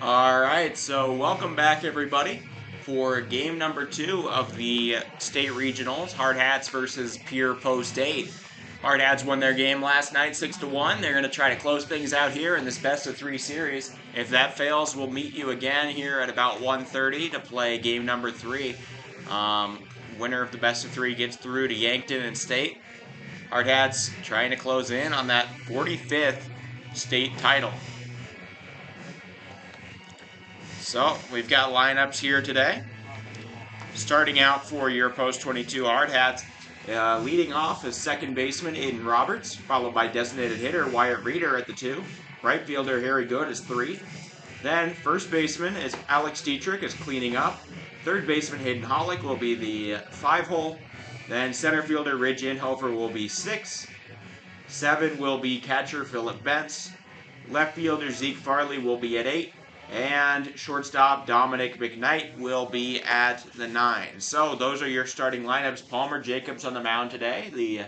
All right, so welcome back, everybody, for game number 2 of the state regionals, Hardhats versus Pierre Post 8. Hardhats won their game last night 6-1. They're going to try to close things out here in this best of 3 series. If that fails, we'll meet you again here at about 1:30 to play game number 3. Winner of the best of 3 gets through to Yankton and state. Hardhats trying to close in on that 45th state title. So we've got lineups here today. Starting out for your post 22 Hardhats, leading off is second baseman Aiden Roberts, followed by designated hitter Wyatt Reeder at the 2. Right fielder Harry Good is 3. Then first baseman is Alex Dietrich is cleaning up. Third baseman Hayden Hollick will be the 5 hole. Then center fielder Ridge Inhofer will be 6. 7 will be catcher Philip Bentz. Left fielder Zeke Farley will be at 8. And shortstop Dominic McKnight will be at the 9. So those are your starting lineups. Palmer Jacobs on the mound today, the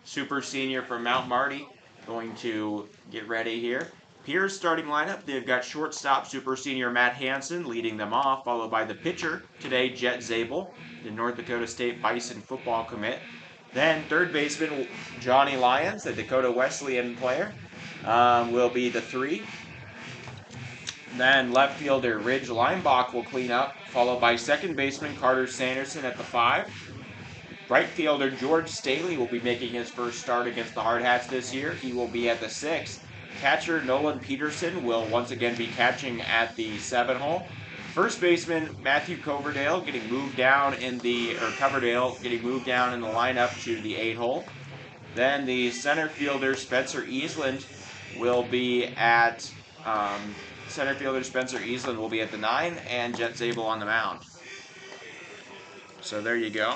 super senior from Mount Marty, going to get ready here. Pierre's starting lineup, they've got shortstop super senior Matt Hansen leading them off, followed by the pitcher today, Jet Zabel, the North Dakota State Bison football commit. Then third baseman Johnny Lyons, the Dakota Wesleyan player, will be the 3. Then left fielder Ridge Leinbach will clean up, followed by second baseman Carter Sanderson at the 5. Right fielder George Staley will be making his first start against the Hardhats this year. He will be at the 6. Catcher Nolan Peterson will once again be catching at the 7 hole. First baseman Matthew Coverdale getting moved down Coverdale getting moved down in the lineup to the 8 hole. Then the center fielder Spencer Eastland will be at center fielder Spencer Eastland will be at the 9, and Jet Zabel on the mound. So there you go.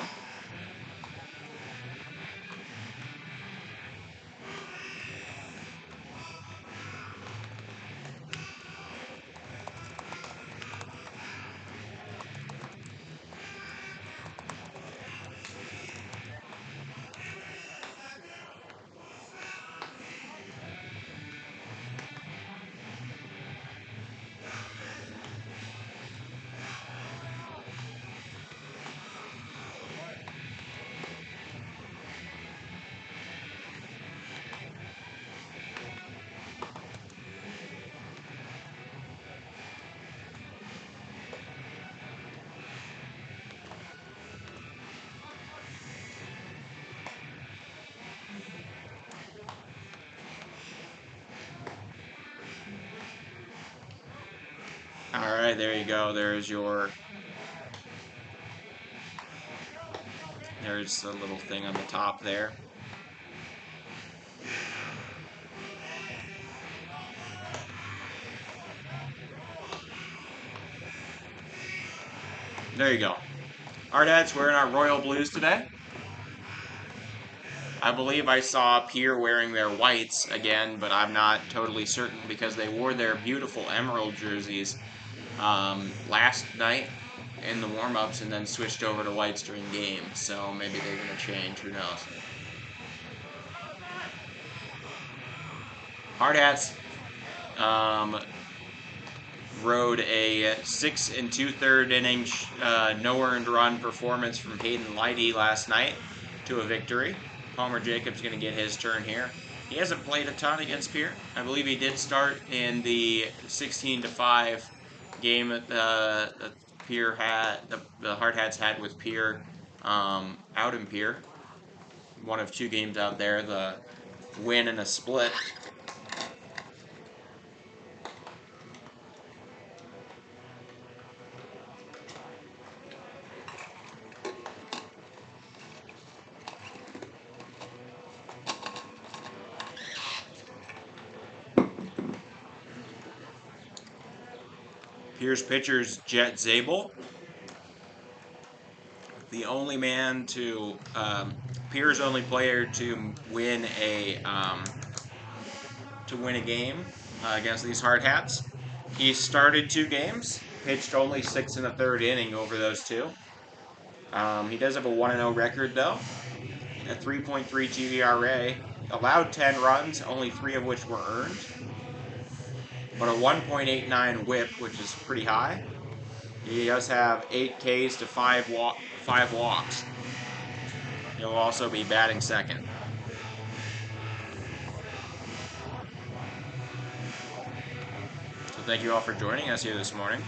All right, there you go. There's the little thing on the top there. There you go. Hardhats wearing our royal blues today. I believe I saw Pierre wearing their whites again, but I'm not totally certain because they wore their beautiful emerald jerseys last night in the warm-ups and then switched over to whites during game. So maybe they're going to change. Who knows? Hardhats rode a 6 2/3 inning no earned run performance from Hayden Leidy last night to a victory. Palmer Jacobs going to get his turn here. He hasn't played a ton against Pierre. I believe he did start in the 16-5 game that Pierre had, the Hardhats had with Pierre out in Pierre. One of 2 games out there, the win and a split. Here's pitcher's Jet Zabel, the only man to Pierre's only player to win a game against these Hardhats. He started 2 games, pitched only 6 1/3 inning over those 2. He does have a 1-0 record though, a 3.3 GVRA, allowed 10 runs, only 3 of which were earned. but a 1.89 whip, which is pretty high. He does have 8 Ks to 5 walks. He'll also be batting second. So thank you all for joining us here this morning.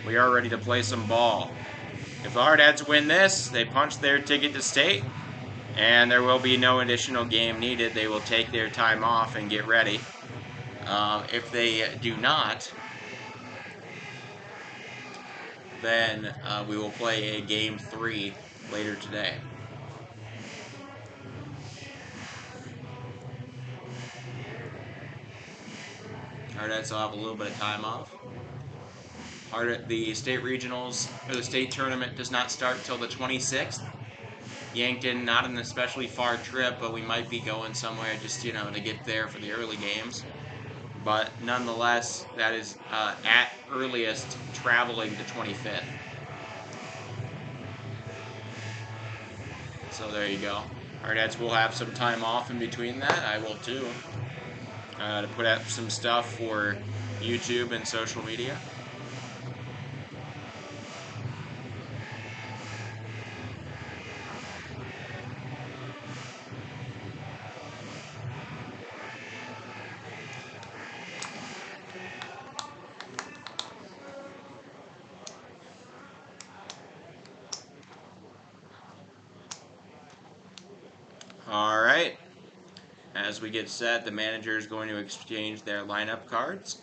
We are ready to play some ball. If the Hardhats win this, they punch their ticket to state, and there will be no additional game needed. They will take their time off and get ready. If they do not, then we will play a game 3 later today. Hardhats will have a little bit of time off. The state regionals, or the state tournament, does not start till the 26th. Yankton, not an especially far trip, but we might be going somewhere just, to get there for the early games. But nonetheless, that is at earliest traveling the 25th. So there you go. Hardhats will have some time off in between that. I will too. To put out some stuff for YouTube and social media. All right. As we get set, the manager is going to exchange their lineup cards.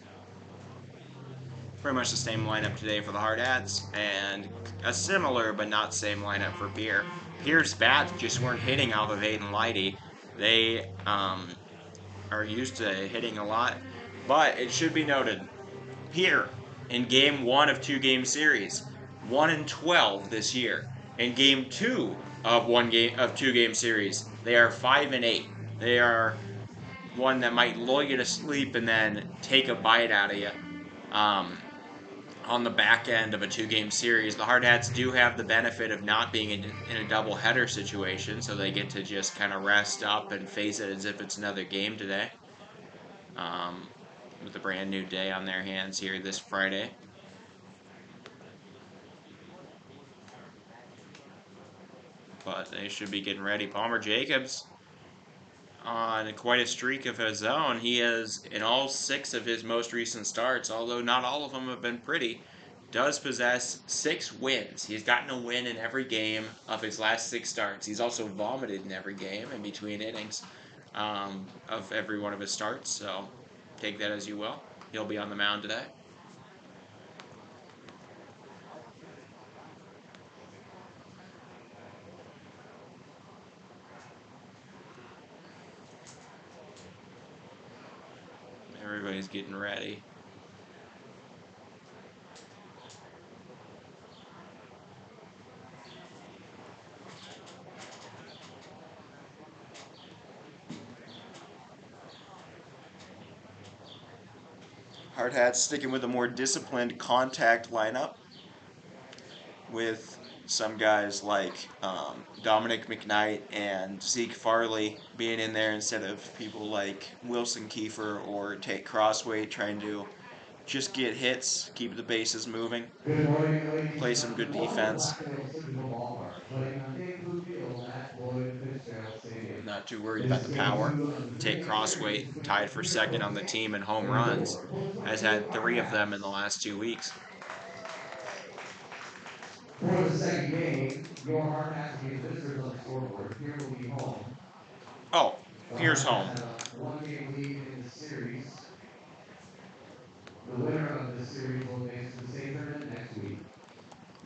Pretty much the same lineup today for the Hardhats, and a similar but not same lineup for Pierre. Pierre's bats just weren't hitting off of Aiden Lighty. They are used to hitting a lot, but it should be noted, Pierre in Game 1 of 2-game series, 1-12 this year. In Game 2 of 2-game series, they are 5-8. They are one that might lull you to sleep and then take a bite out of you. On the back end of a 2-game series, the Hardhats do have the benefit of not being in a double-header situation, so they get to just kind of rest up and face it as if it's another game today. With a brand new day on their hands here this Friday. But they should be getting ready. Palmer Jacobs on quite a streak of his own. He is, in all 6 of his most recent starts, although not all of them have been pretty, does possess 6 wins. He's gotten a win in every game of his last 6 starts. He's also vomited in every game in between innings of every one of his starts, so take that as you will. He'll be on the mound today. Everybody's getting ready. Hardhats sticking with a more disciplined contact lineup with some guys like Dominic McKnight and Zeke Farley being in there instead of people like Wilson Kiefer or Tate Crossway trying to just get hits, keep the bases moving, play some good defense. Not too worried about the power. Tate Crossway, tied for second on the team in home runs, has had 3 of them in the last 2 weeks. For the second game, your Hardhats will be visitors on the scoreboard. Pierre will be home. Oh, Pierre's home. A 1-game lead in the series. The winner of this series will advance to the state tournament next week.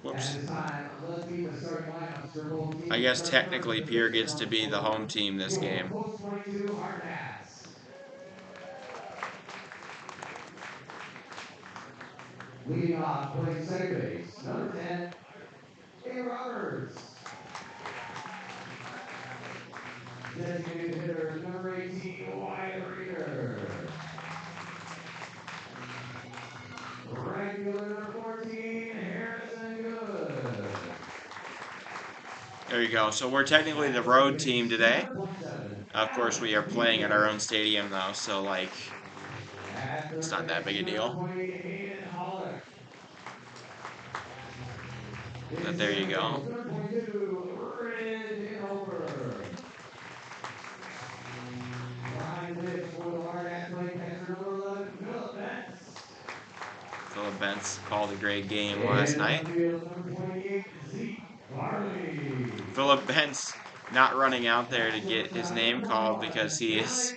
Whoops. At this time, let's meet the starting lineups for both teams. I guess technically Pierre gets to be the home team this game. Post 22 Hardhats. Leading off, playing second base, number 10, Pierre Roberts. Designated hitter, number 18, Wyatt Reader. Regular number 14, Harrison Good. There you go. So we're technically the road team today. Of course, we are playing at our own stadium though, so like It's not that big a deal. But there you go. Philip Bentz called a great game last night. Philip Bentz not running out there to get his name called because he is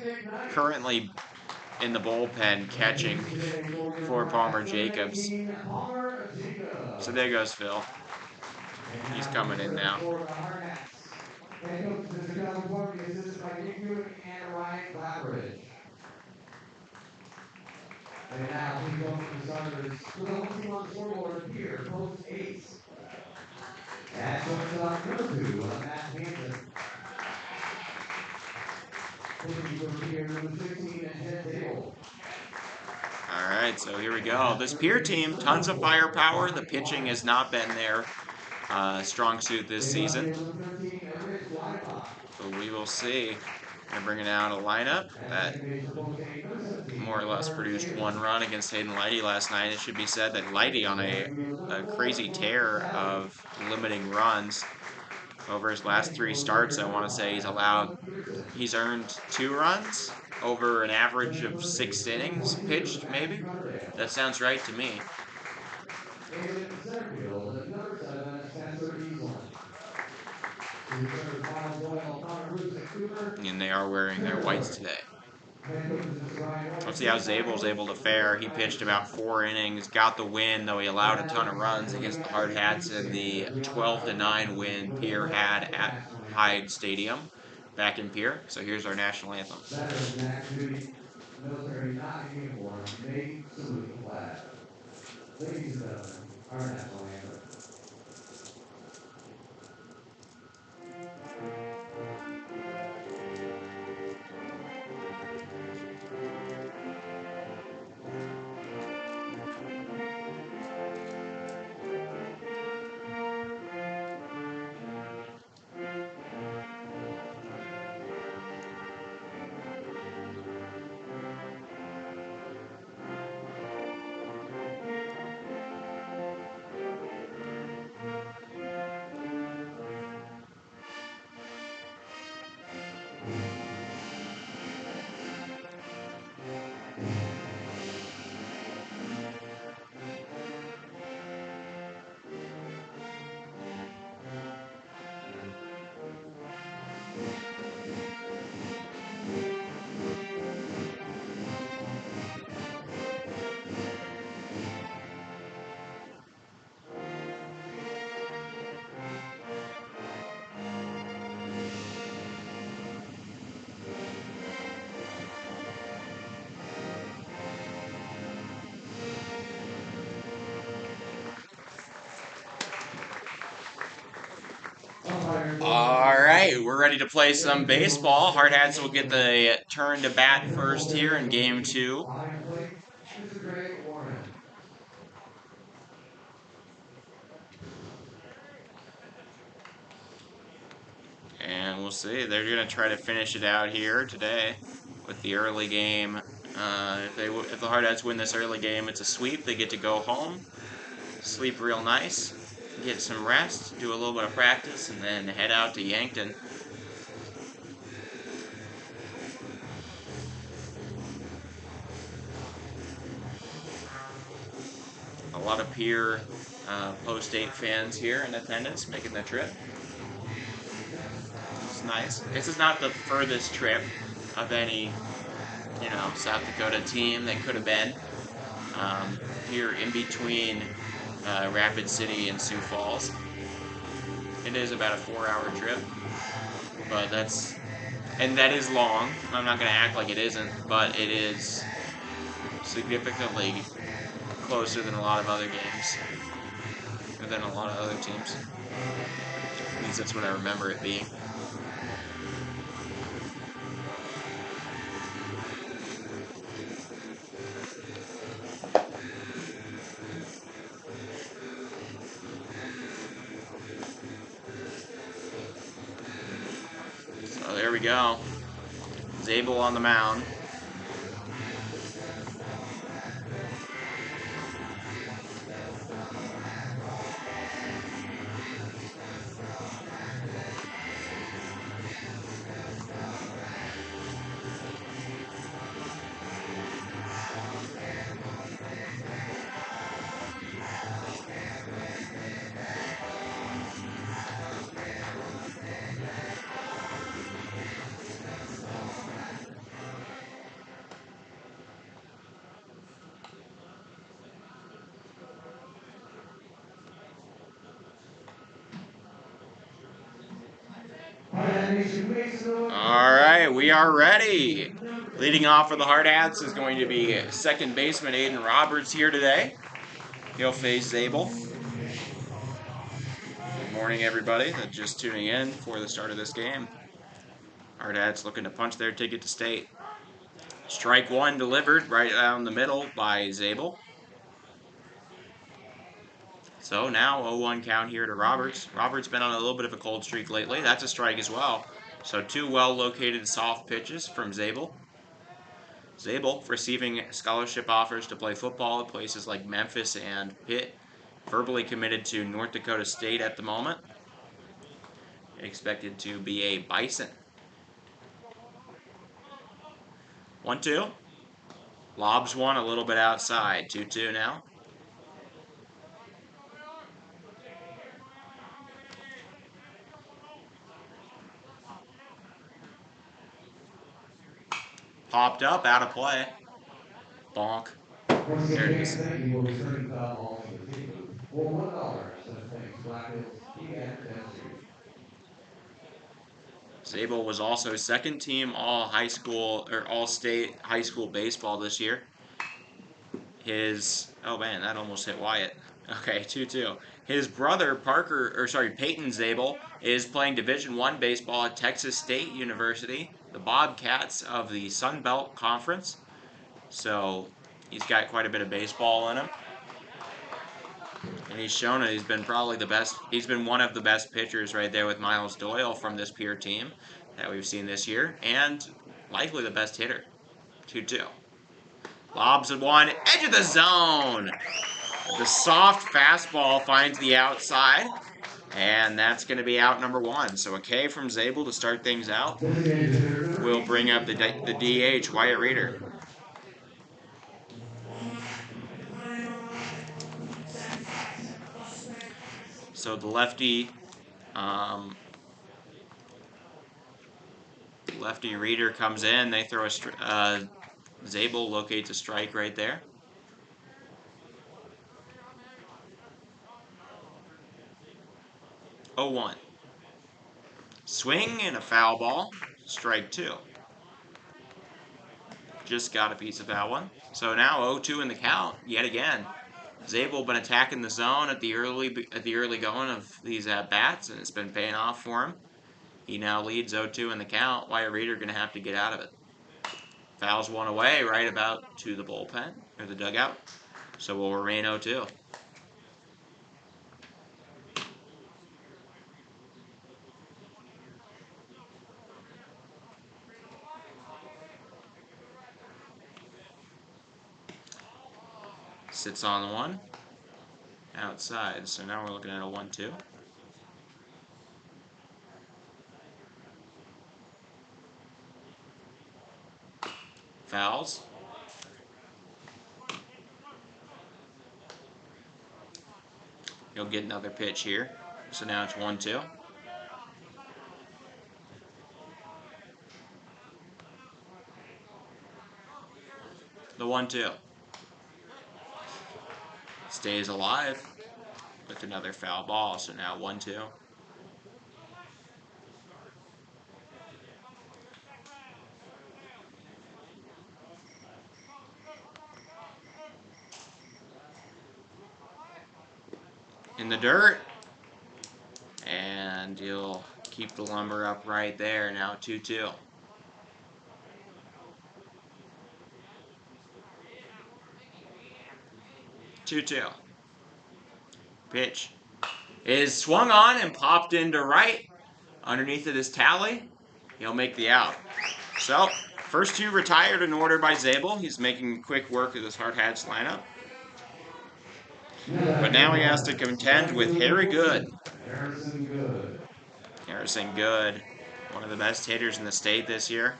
currently in the bullpen catching for Palmer Jacobs. So there goes Phil. He's coming in now. And now please welcome the starters for the home team on the scoreboard, Pierre, post ace. At shortstop, number 2, Matt Hansen. Pitching for Pierre, number 16, and Ted Dable. All right, so here we go. This Pierre team, tons of firepower. The pitching has not been their strong suit this season. So we will see. They're bringing out a lineup that more or less produced 1 run against Hayden Leidy last night. It should be said that Leidy on a crazy tear of limiting runs over his last 3 starts. I want to say he's earned 2 runs over an average of 6 innings pitched, maybe. That sounds right to me. And they are wearing their whites today. Let's see how Zabel's able to fare. He pitched about 4 innings, got the win, though he allowed a ton of runs against the Hardhats in the 12-9 win Pierre had at Hyde Stadium back in Pierre. So here's our national anthem. Military not in uniform, may salute the flag. Ladies and gentlemen, our national anthem. All right, we're ready to play some baseball. Hardhats will get the turn to bat first here in game 2. And we'll see. They're going to try to finish it out here today with the early game. If the Hardhats win this early game, it's a sweep. They get to go home, sleep real nice, get some rest, do a little bit of practice, and then head out to Yankton. A lot of Pierre post-8 fans here in attendance making the trip. It's nice. This is not the furthest trip of any, South Dakota team that could have been. Here in between Rapid City and Sioux Falls. It is about a 4-hour trip, but that is long. I'm not going to act like it isn't, but it is significantly closer than a lot of other games, or than a lot of other teams. At least that's what I remember it being. So there we go. Zabel on the mound. All right, we are ready. Leading off for the Hardhats is going to be second baseman Aiden Roberts here today. He'll face Zabel. Good morning, everybody that's just tuning in for the start of this game. Hardhats looking to punch their ticket to state. Strike one delivered right down the middle by Zabel. So now 0-1 count here to Roberts. Roberts been on a little bit of a cold streak lately. That's a strike as well. So two well-located soft pitches from Zabel. Zabel receiving scholarship offers to play football at places like Memphis and Pitt. Verbally committed to North Dakota State at the moment. Expected to be a Bison. 1-2. Lobs one a little bit outside. 2-2 now. Popped up, out of play. Bonk. There it is. Zabel was also second team all-state high school baseball this year. Oh man, that almost hit Wyatt. Okay, 2-2. His brother Peyton Zabel is playing Division I baseball at Texas State University, the Bobcats of the Sun Belt Conference. So he's got quite a bit of baseball in him. And he's shown that he's been probably the best. He's been one of the best pitchers right there with Miles Doyle from this Pierre team that we've seen this year, and likely the best hitter. 2-2. Lobs at one, edge of the zone. The soft fastball finds the outside, and that's going to be out number one. So a K from Zabel to start things out. We'll bring up the DH, Wyatt Reeder. So the lefty Reeder comes in. They throw a Zabel locates a strike right there. Oh, 1. Swing and a foul ball. Strike 2. Just got a piece of that one. So now 0-2 in the count yet again. Zabel been attacking the zone at the early going of these at-bats, and it's been paying off for him. He now leads 0-2 in the count. Wyatt Reeder going to have to get out of it. Fouls one away right about to the bullpen, or the dugout. So we'll remain 0-2. Sits on the one. Outside. So now we're looking at a 1-2. Fouls. He'll get another pitch here. So now it's 1-2. The 1-2. Stays alive with another foul ball. So now 1-2. In the dirt, and you'll keep the lumber up right there. Now 2-2. Pitch is swung on and popped into right. Underneath it is Tally. He'll make the out. So first two retired in order by Zabel. He's making quick work of this Hardhats lineup. But now he has to contend with Harry Good. Harrison Good, one of the best hitters in the state this year.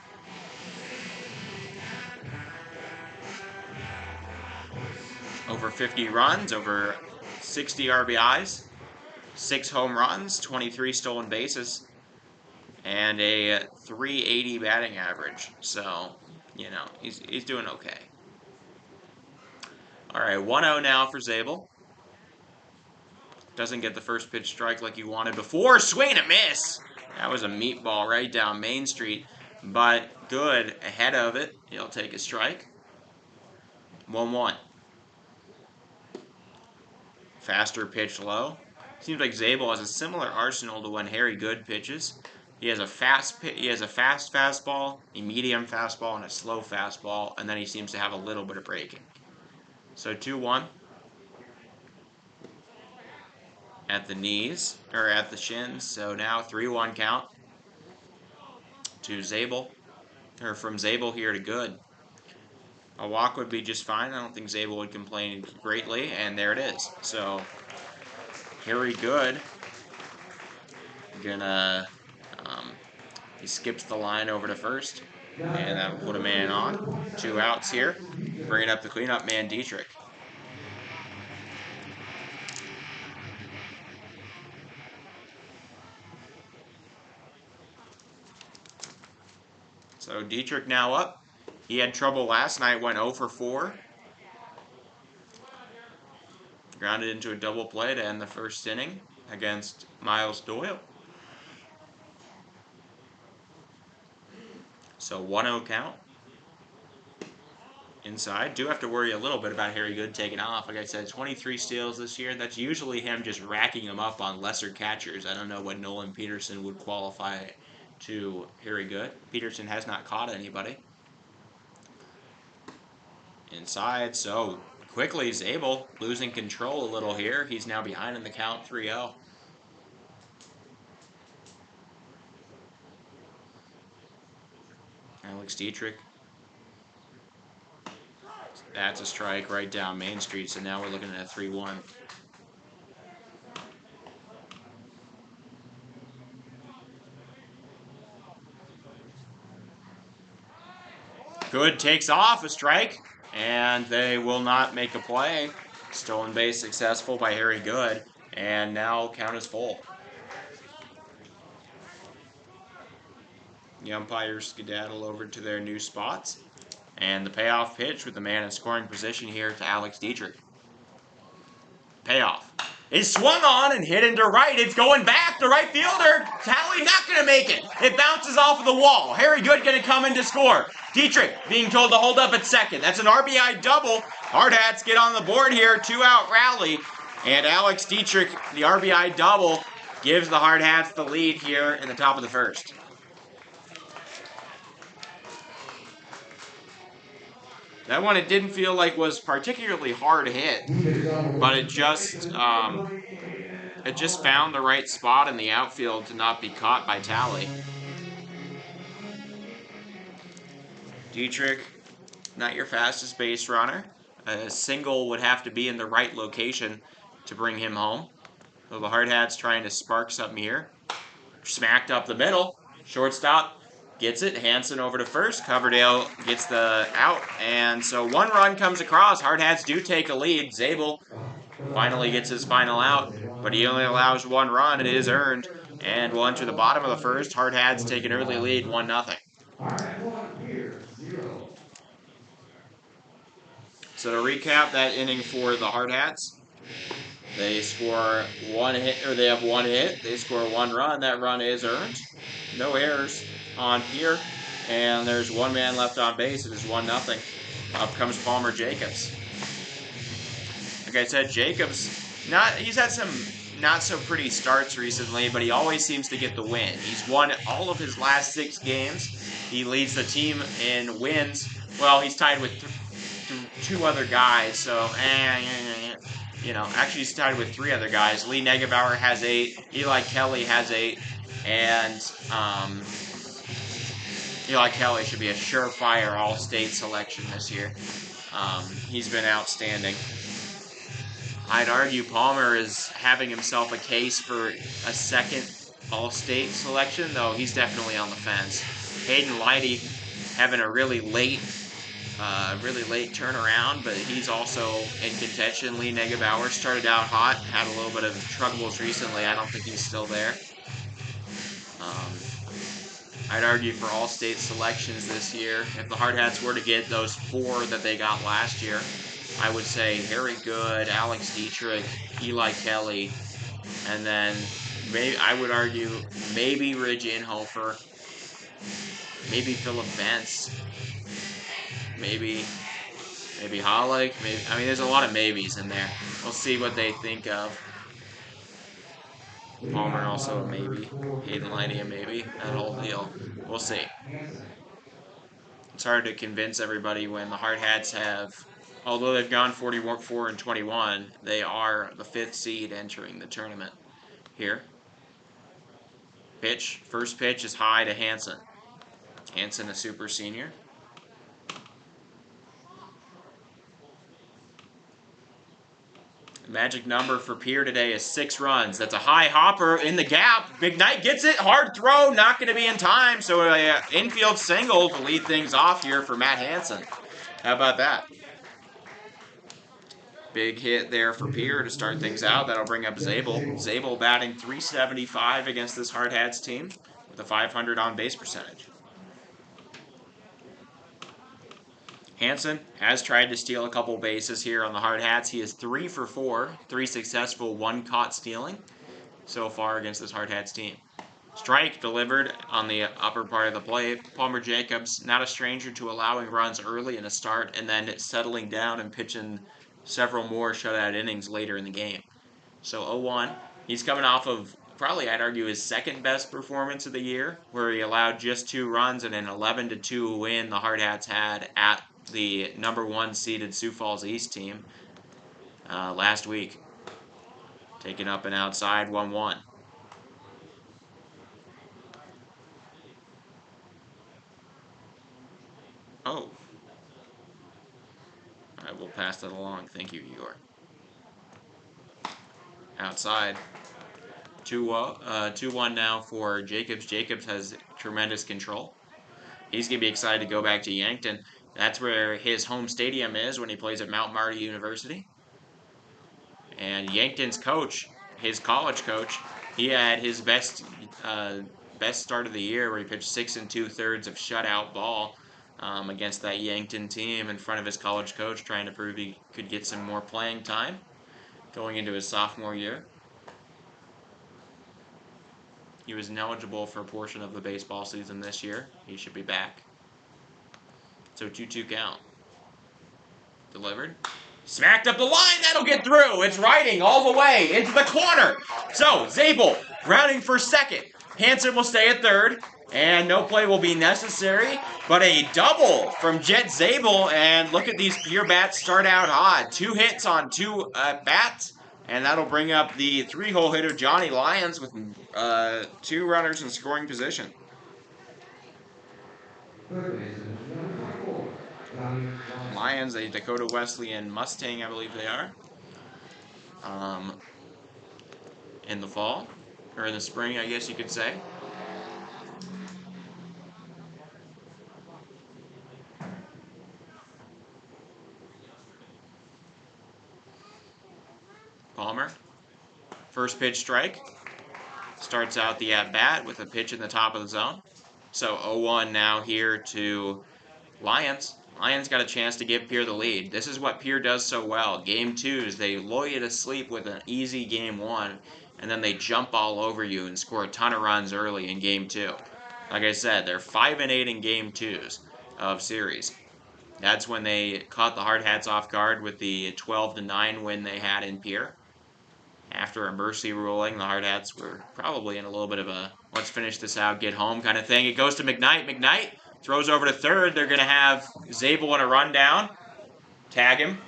Over 50 runs, over 60 RBIs, 6 home runs, 23 stolen bases, and a 380 batting average. So, you know, he's doing okay. All right, 1-0 now for Zabel. Doesn't get the first pitch strike like he wanted before. Swing and a miss. That was a meatball right down Main Street, but Good ahead of it. He'll take a strike. 1-1. Faster pitch low. Seems like Zabel has a similar arsenal to when Harry Good pitches. He has a fast fastball, a medium fastball, and a slow fastball, and then he seems to have a little bit of breaking. So 2-1. At the knees, or at the shins, so now 3-1 count to Zabel, or from Zabel here to Good. A walk would be just fine. I don't think Zabel would complain greatly, and there it is. So Harry Good gonna he skips the line over to first, and that'll put a man on. 2 outs here, bringing up the cleanup man Dietrich. So Dietrich now up. He had trouble last night, went 0 for 4. Grounded into a double play to end the first inning against Miles Doyle. So 1-0 count. Inside. Do have to worry a little bit about Harry Good taking off. Like I said, 23 steals this year. That's usually him just racking them up on lesser catchers. I don't know what Nolan Peterson would qualify to Harry Good. Peterson has not caught anybody. Inside, so quickly Zabel losing control a little here. He's now behind in the count, 3-0. Alex Dietrich. That's a strike right down Main Street, so now we're looking at a 3-1. Good takes off, a strike, and they will not make a play. Stolen base successful by Harry Good, and now count is full. The umpires skedaddle over to their new spots. And the payoff pitch with the man in scoring position here to Alex Dietrich. Payoff. It's swung on and hit into right. It's going back. The right fielder, Talley, not going to make it. It bounces off of the wall. Harry Good going to come in to score. Dietrich being told to hold up at second. That's an RBI double. Hardhats get on the board here. 2-out rally. And Alex Dietrich, the RBI double, gives the Hardhats the lead here in the top of the first. That one, it didn't feel like was particularly hard hit, but it just found the right spot in the outfield to not be caught by Talley. Dietrich, not your fastest base runner. A single would have to be in the right location to bring him home. So the Hardhats trying to spark something here. Smacked up the middle. Shortstop gets it. Hansen over to first. Coverdale gets the out. And so 1 run comes across. Hardhats do take a lead. Zabel finally gets his final out, but he only allows 1 run. It is earned. And we'll enter the bottom of the first. Hardhats take an early lead, 1-0. So to recap that inning for the Hardhats, they score 1 hit, or they have 1 hit. They score 1 run. That run is earned. No errors on Pierre, and there's 1 man left on base. It is 1-0. Up comes Palmer Jacobs. Like I said, Jacobs, he's had some not so pretty starts recently, but he always seems to get the win. He's won all of his last 6 games. He leads the team in wins. Well, he's tied with 2 other guys, so actually he's tied with 3 other guys. Lee Negebauer has 8, Eli Kelly has 8, and Eli Kelly should be a surefire all-state selection this year. He's been outstanding. I'd argue Palmer is having himself a case for a second all-state selection, though he's definitely on the fence. Hayden Leidy having a really late turnaround, but he's also in contention. Lee Negebauer started out hot, had a little bit of troubles recently. I don't think he's still there. I'd argue for all-state selections this year, if the Hardhats were to get those 4 that they got last year, I would say Harry Good, Alex Dietrich, Eli Kelly, and then Maybe I would argue maybe Ridge Inhofer, maybe Phillip Bentz, maybe Hollick. Maybe I mean there's a lot of maybes in there. We'll see what they think of. Palmer also a maybe. Hayden Liney a maybe. That whole deal. We'll see. It's hard to convince everybody when the Hardhats have, although they've gone 44 and 21, they are the 5th seed entering the tournament here. Pitch. First pitch is high to Hansen. Hansen, a super senior. The magic number for Pierre today is 6 runs. That's a high hopper in the gap. McKnight gets it. Hard throw. Not going to be in time. So an infield single to lead things off here for Matt Hansen. How about that? Big hit there for Pierre to start things out. That'll bring up Zabel. Zabel batting .375 against this Hardhats team with a .500 on base percentage. Hansen has tried to steal a couple bases here on the Hardhats. He is 3 for 4, 3 successful, 1 caught stealing so far against this Hardhats team. Strike delivered on the upper part of the plate. Palmer Jacobs, not a stranger to allowing runs early in a start and then settling down and pitching several more shutout innings later in the game. So 0-1. He's coming off of probably, I'd argue, his 2nd best performance of the year, where he allowed just 2 runs and an 11-2 win the Hardhats had at the number 1 seeded Sioux Falls East team last week. Taken up and outside 1-1. Oh. I will pass that along. Thank you, Igor. Outside. 2-1 now for Jacobs. Jacobs has tremendous control. He's going to be excited to go back to Yankton. That's where his home stadium is when he plays at Mount Marty University. And Yankton's coach, his college coach, he had his best start of the year where he pitched 6 2/3 of shutout ball against that Yankton team in front of his college coach, trying to prove he could get some more playing time going into his sophomore year. He was ineligible for a portion of the baseball season this year. He should be back. So 2-2 count. Delivered. Smacked up the line. That'll get through. It's riding all the way into the corner. So Zabel grounding for second. Hansen will stay at third. And no play will be necessary. But a double from Jet Zabel. And look at these Pierre bats start out hot. 2 hits on 2 bats. And that'll bring up the 3-hole hitter Johnny Lyons with 2 runners in scoring position. Lions, a Dakota Wesleyan Mustang, I believe they are. In the fall, or in the spring, I guess you could say. Palmer, first pitch strike. Starts out the at-bat with a pitch in the top of the zone. So 0-1 now here to Lions. Lions got a chance to give Pierre the lead. This is what Pierre does so well. Game 2s, they lull you to sleep with an easy Game 1, and then they jump all over you and score a ton of runs early in Game 2. Like I said, they're 5-8 in Game 2s of series. That's when they caught the Hardhats off guard with the 12-9 win they had in Pierre. After a mercy ruling, the Hardhats were probably in a little bit of a let's finish this out, get home kind of thing. It goes to McKnight. McKnight throws over to third. They're going to have Zabel in a rundown. Tag him.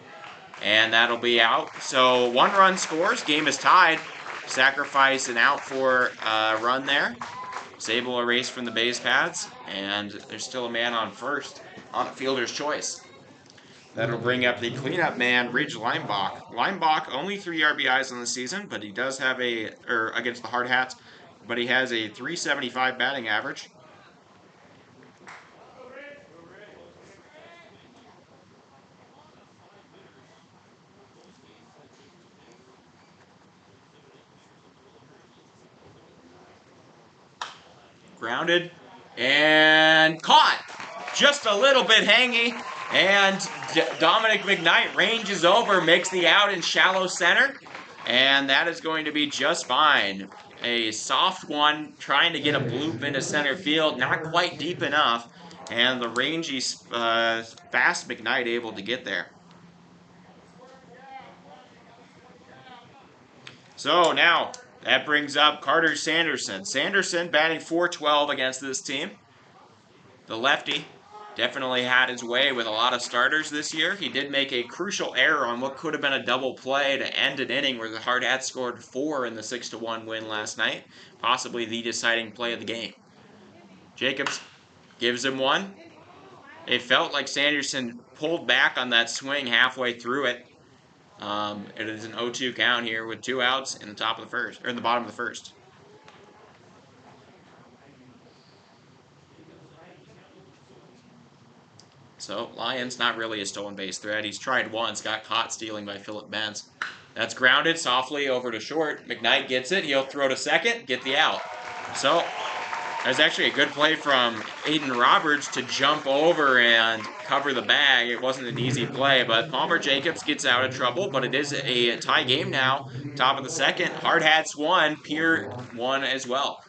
And that'll be out. So 1 run scores. Game is tied. Sacrifice an out for a run there. Zabel erased from the base paths. And there's still a man on first on a fielder's choice. That'll bring up the cleanup man, Ridge Leimbach. Leimbach, only 3 RBIs on the season, but he does have against the Hardhats, but he has a .375 batting average. Grounded and caught. Just a little bit hangy. And Dominic McKnight ranges over, makes the out in shallow center. And that is going to be just fine. A soft one trying to get a bloop into center field, not quite deep enough, and the rangy, fast McKnight able to get there. So now that brings up Carter Sanderson. Sanderson batting .412 against this team. The lefty definitely had his way with a lot of starters this year. He did make a crucial error on what could have been a double play to end an inning where the Hardhats scored 4 in the 6-1 win last night, possibly the deciding play of the game. Jacobs gives him one. It felt like Sanderson pulled back on that swing halfway through it. It is an 0-2 count here with 2 outs in the top of the first, or in the bottom of the first. So, Lyons, not really a stolen base threat. He's tried once, got caught stealing by Philip Bentz. That's grounded softly over to short. McKnight gets it. He'll throw to second, get the out. So, there's actually a good play from Aiden Roberts to jump over and cover the bag. It wasn't an easy play, but Palmer Jacobs gets out of trouble, but it is a tie game now. Top of the second, Hardhats won, Pierre won as well.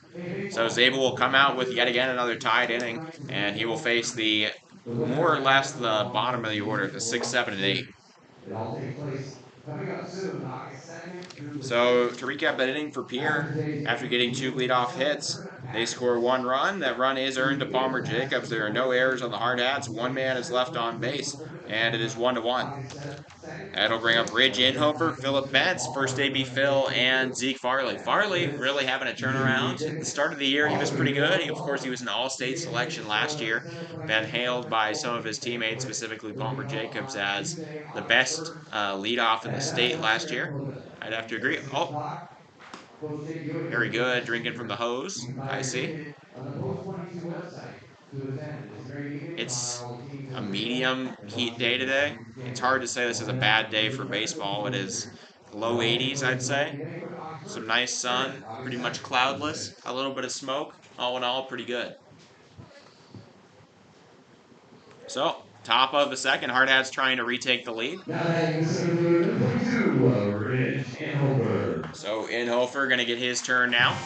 So Zabel will come out with yet again another tied inning, and he will face the more or less the bottom of the order, the 6, 7, and 8. So to recap that inning for Pierre, after getting 2 leadoff hits, they score 1 run. That run is earned to Palmer Jacobs. There are no errors on the Hardhats. 1 man is left on base, and it is 1-1. That'll bring up Ridge Inhofer, Philip Bentz, first AB Phil, and Zeke Farley. Farley really having a turnaround. At the start of the year, he was pretty good. Of course, he was an all-state selection last year. Been hailed by some of his teammates, specifically Palmer Jacobs, as the best leadoff in the state last year. I'd have to agree. Oh, very good. Drinking from the hose. I see. It's a medium heat day today. It's hard to say this is a bad day for baseball. It is low 80s, I'd say. Some nice sun, pretty much cloudless, a little bit of smoke. All in all, pretty good. So, top of the second, Hardhats trying to retake the lead. So, Inhofer going to get his turn now.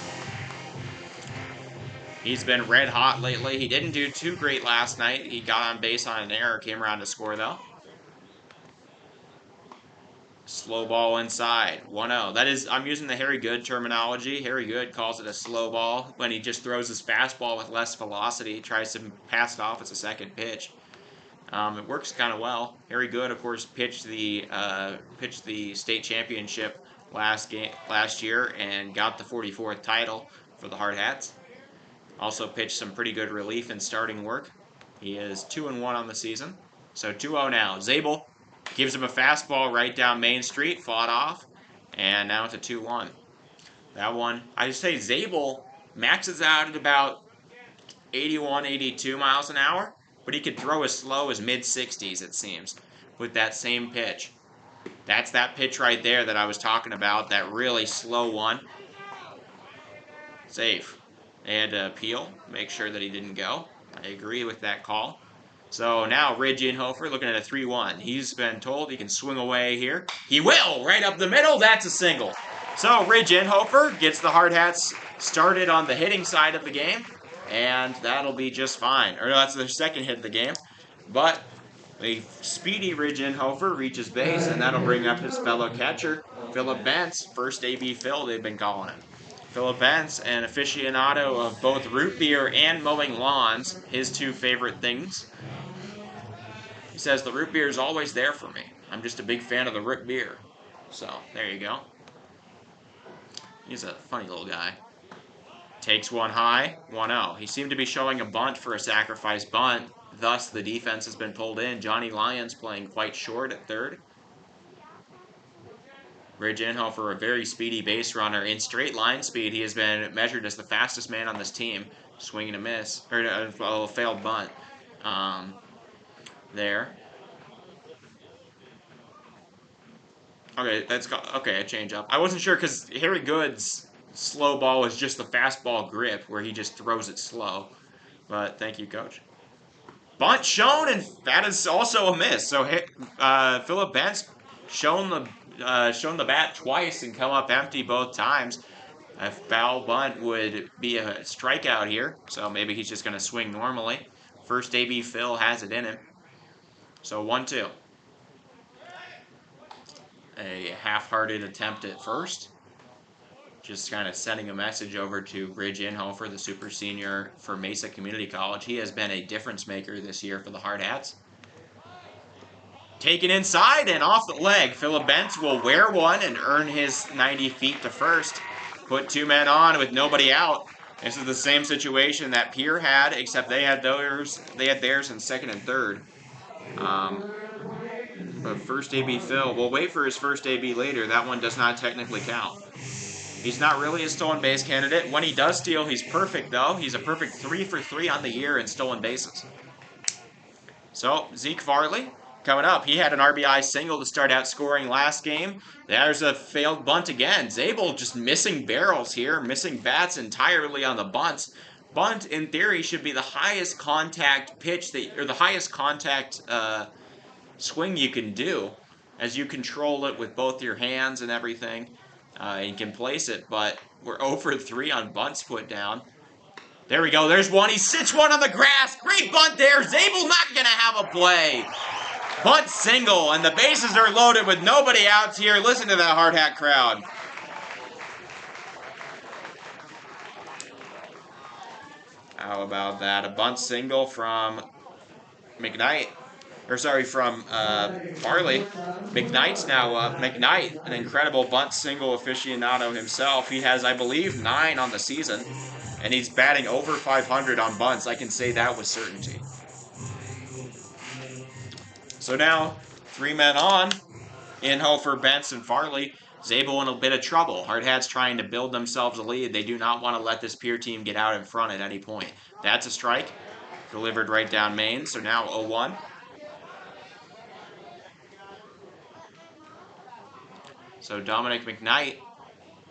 He's been red hot lately. He didn't do too great last night. He got on base on an error, came around to score though. Slow ball inside, 1-0. That is, I'm using the Harry Good terminology. Harry Good calls it a slow ball when he just throws his fastball with less velocity. He tries to pass it off as a second pitch. It works kind of well. Harry Good, of course, pitched the state championship last year and got the 44th title for the Hardhats. Also pitched some pretty good relief and starting work. He is 2-1 on the season. So 2-0 now. Zabel gives him a fastball right down Main Street, fought off, and now it's a 2-1. That one, I say Zabel maxes out at about 81, 82 miles an hour, but he could throw as slow as mid-60s, it seems, with that same pitch. That's that pitch right there that I was talking about, that really slow one. Safe. They had to appeal, make sure that he didn't go. I agree with that call. So now Ridge Inhofer looking at a 3-1. He's been told he can swing away here. He will! Right up the middle. That's a single. So Ridge Inhofer gets the Hardhats started on the hitting side of the game, and that'll be just fine. Or no, that's their second hit of the game. But a speedy Ridge Inhofer reaches base, and that'll bring up his fellow catcher, Philip Bentz. First AB Phil, they've been calling him. Philip Bentz, an aficionado of both root beer and mowing lawns, his 2 favorite things. He says, the root beer is always there for me. I'm just a big fan of the root beer. So, there you go. He's a funny little guy. Takes one high, 1-0. He seemed to be showing a bunt for a sacrifice bunt. Thus, the defense has been pulled in. Johnny Lyons playing quite short at third. Ridge Inhofer, a very speedy base runner. In straight line speed, he has been measured as the fastest man on this team. Swing and a miss, or a failed bunt. There. Okay, a change up. I wasn't sure because Harry Good's slow ball is just the fastball grip where he just throws it slow. But thank you, coach. Bunt shown, and that is also a miss. So Philip Bentz shown the bat twice and come up empty both times. A foul bunt would be a strikeout here, so maybe he's just going to swing normally. First AB Phil has it in him. So 1-2. A half-hearted attempt at first. Just kind of sending a message over to Ridge Inhofer, the super senior for Mesa Community College. He has been a difference maker this year for the Hardhats. Taken inside and off the leg. Phillip Bentz will wear one and earn his 90 feet to first. Put 2 men on with nobody out. This is the same situation that Pierre had, except they had theirs in second and third. But first AB Phil, we'll wait for his first AB later. That one does not technically count. He's not really a stolen base candidate. When he does steal, he's perfect, though. He's a perfect 3 for 3 on the year in stolen bases. So, Zeke Farley coming up. He had an RBI single to start out scoring last game. There's a failed bunt again. Zabel just missing barrels here, missing bats entirely on the bunts. Bunt, in theory, should be the highest contact pitch, or the highest contact swing you can do, as you control it with both your hands and everything. And can place it, but we're 0 for 3 on bunts put down. There we go. There's one. He sits one on the grass. Great bunt there. Zabel not going to have a play. Bunt single, and the bases are loaded with nobody out here. Listen to that hard hat crowd. How about that? A bunt single from McKnight. From Farley. McKnight's now up. McKnight, an incredible bunt single aficionado himself. He has, I believe, 9 on the season, and he's batting over 500 on bunts. I can say that with certainty. So now, 3 men on. Inhofer, Bentz, and Farley. Zabel in a bit of trouble. Hardhats trying to build themselves a lead. They do not want to let this Pierre team get out in front at any point. That's a strike. Delivered right down main. So now 0-1. So Dominic McKnight,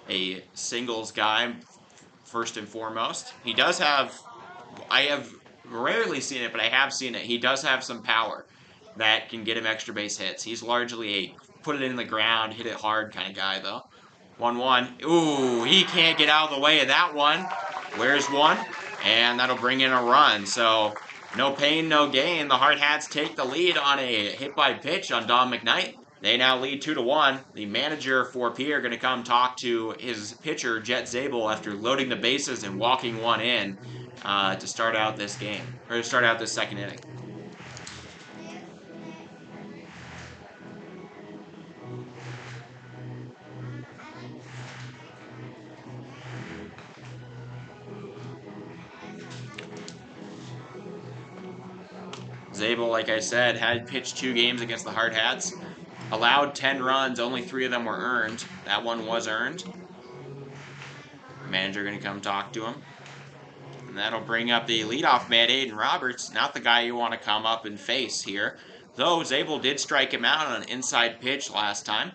a singles guy, first and foremost. He does have, I have rarely seen it, but I have seen it. He does have some power that can get him extra base hits. He's largely a put it in the ground, hit it hard kind of guy, though. 1-1. Ooh, he can't get out of the way of that one. Where's one? And that'll bring in a run. So no pain, no gain. The Hardhats take the lead on a hit by pitch on Dom McKnight. They now lead 2-1. The manager for Pierre going to come talk to his pitcher, Jet Zabel, after loading the bases and walking one in to start out this game, or to start out this second inning. Zabel, like I said, had pitched 2 games against the Hardhats. Allowed 10 runs, only 3 of them were earned. That one was earned. Manager going to come talk to him. And that'll bring up the leadoff man, Aiden Roberts. Not the guy you want to come up and face here. Though Zabel did strike him out on an inside pitch last time.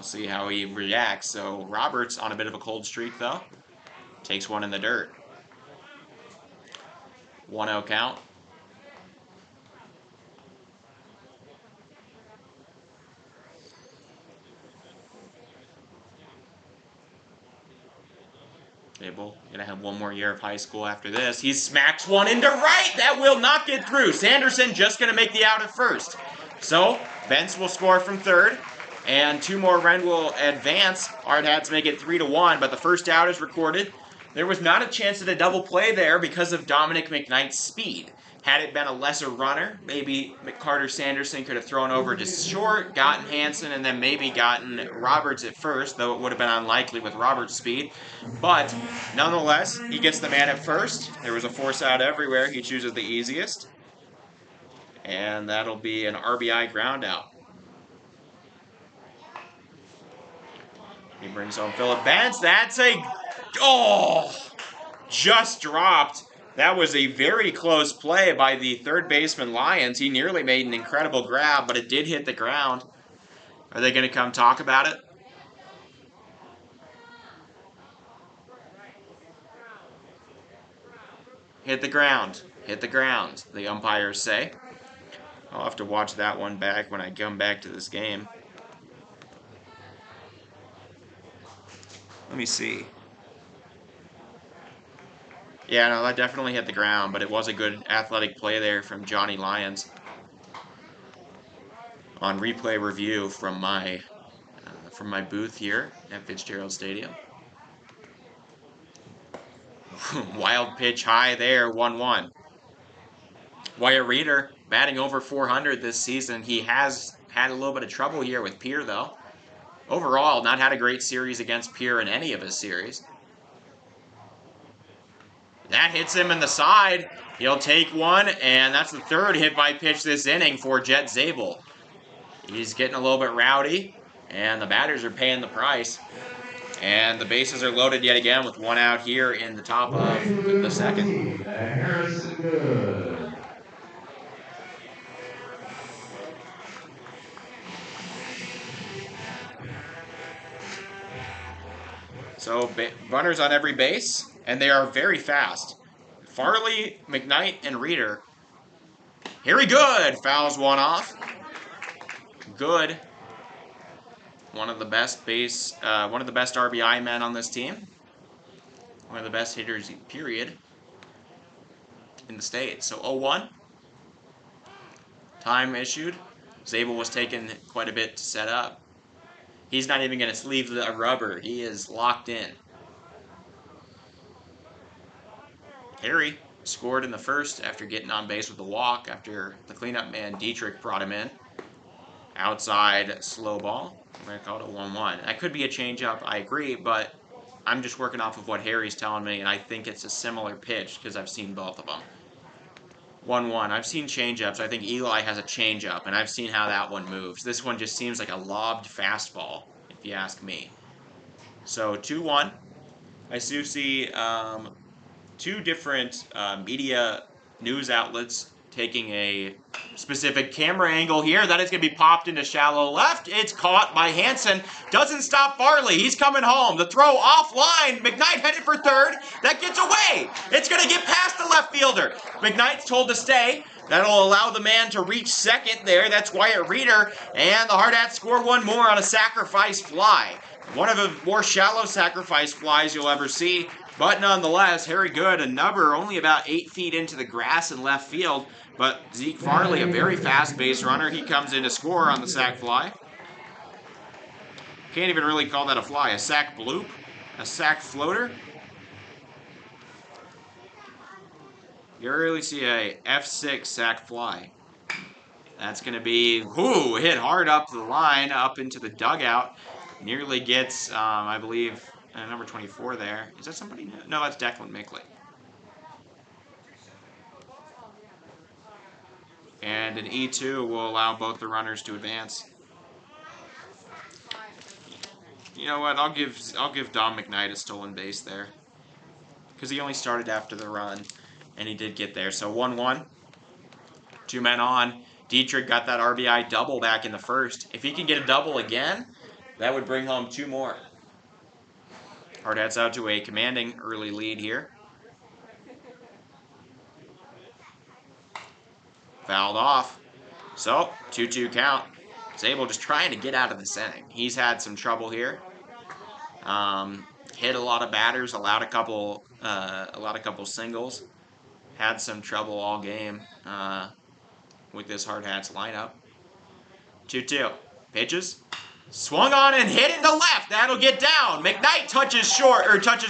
See how he reacts. So Roberts on a bit of a cold streak, though. Takes one in the dirt. 1-0 count. Zabel gonna have one more year of high school after this. He smacks one into right. That will not get through. Sanderson just gonna make the out at first. So Bentz will score from third. And 2 more run will advance. Hardhats make it 3-1, but the first out is recorded. There was not a chance at a double play there because of Dominic McKnight's speed. Had it been a lesser runner, maybe Carter Sanderson could have thrown over to short, gotten Hansen, and then maybe gotten Roberts at first, though it would have been unlikely with Roberts' speed. But nonetheless, he gets the man at first. There was a force out everywhere. He chooses the easiest. And that'll be an RBI ground out. He brings home Phillip Bentz. That's a... Oh! Just dropped. That was a very close play by the third baseman Lyons. He nearly made an incredible grab, but it did hit the ground. Are they going to come talk about it? Hit the ground. Hit the ground, the umpires say. I'll have to watch that one back when I come back to this game. Let me see. Yeah, no, that definitely hit the ground, but it was a good athletic play there from Johnny Lyons. On replay review from my booth here at Fitzgerald Stadium. Wild pitch high there, 1-1. Wyatt Reeder batting over 400 this season. He has had a little bit of trouble here with Pierre, though. Overall, not had a great series against Pierre in any of his series. That hits him in the side. He'll take one, and that's the third hit by pitch this inning for Jet Zabel. He's getting a little bit rowdy, and the batters are paying the price. And the bases are loaded yet again with one out here in the top of the second. Harrison Good. So runners on every base, and they are very fast. Farley, McKnight, and Reeder. Harry Good fouls one off. Good. One of the best RBI men on this team. One of the best hitters, period, in the state. So 0-1. Time issued. Zabel was taking quite a bit to set up. He's not even going to leave the rubber. He is locked in. Harry scored in the first after getting on base with a walk after the cleanup man Dietrich brought him in. Outside slow ball. We're going to call it a 1-1. That could be a changeup, I agree, but I'm just working off of what Harry's telling me, and I think it's a similar pitch because I've seen both of them. 1-1. I've seen changeups. I think Eli has a changeup, and I've seen how that one moves. This one just seems like a lobbed fastball, if you ask me. So 2-1. I do see two different media news outlets taking a specific camera angle here. That is going to be popped into shallow left. It's caught by Hansen. Doesn't stop Farley. He's coming home. The throw offline. McKnight headed for third. That gets away. It's going to get past the left fielder. McKnight's told to stay. That'll allow the man to reach second there. That's Wyatt Reeder. And the Hardhats score one more on a sacrifice fly. One of the more shallow sacrifice flies you'll ever see. But nonetheless, Harry Good, a number only about 8 feet into the grass in left field. But Zeke Farley, a very fast base runner, he comes in to score on the sac fly. Can't even really call that a fly. A sac bloop? A sac floater? You rarely see a F6 sac fly. That's going to be, hit hard up the line, up into the dugout. Nearly gets, I believe, number 24 there. Is that somebody new? No, that's Declan Mickley. And an E2 will allow both the runners to advance. You know what? I'll give Dom McKnight a stolen base there, because he only started after the run, and he did get there. So 1-1. 2 men on. Dietrich got that RBI double back in the first. If he can get a double again, that would bring home 2 more. Hardhats out to a commanding early lead here. Fouled off. So, 2-2 count. Zabel just trying to get out of this inning. He's had some trouble here. Hit a lot of batters, allowed a couple singles. Had some trouble all game with this Hardhats lineup. 2-2. Pitches. Swung on and hit into left. That'll get down. McKnight touches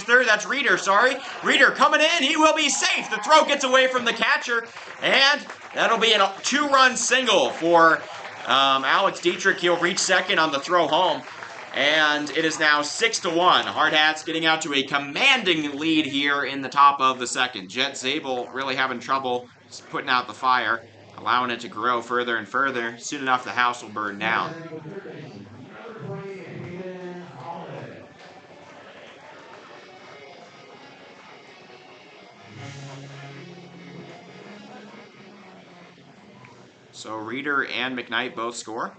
third. That's Reeder, sorry. Reeder coming in. He will be safe. The throw gets away from the catcher. And that'll be a 2-run single for Alex Dietrich. He'll reach second on the throw home. And it is now 6-1. Hardhats getting out to a commanding lead here in the top of the second. Jet Zabel really having trouble putting out the fire, allowing it to grow further and further. Soon enough, the house will burn down. So Reeder and McKnight both score.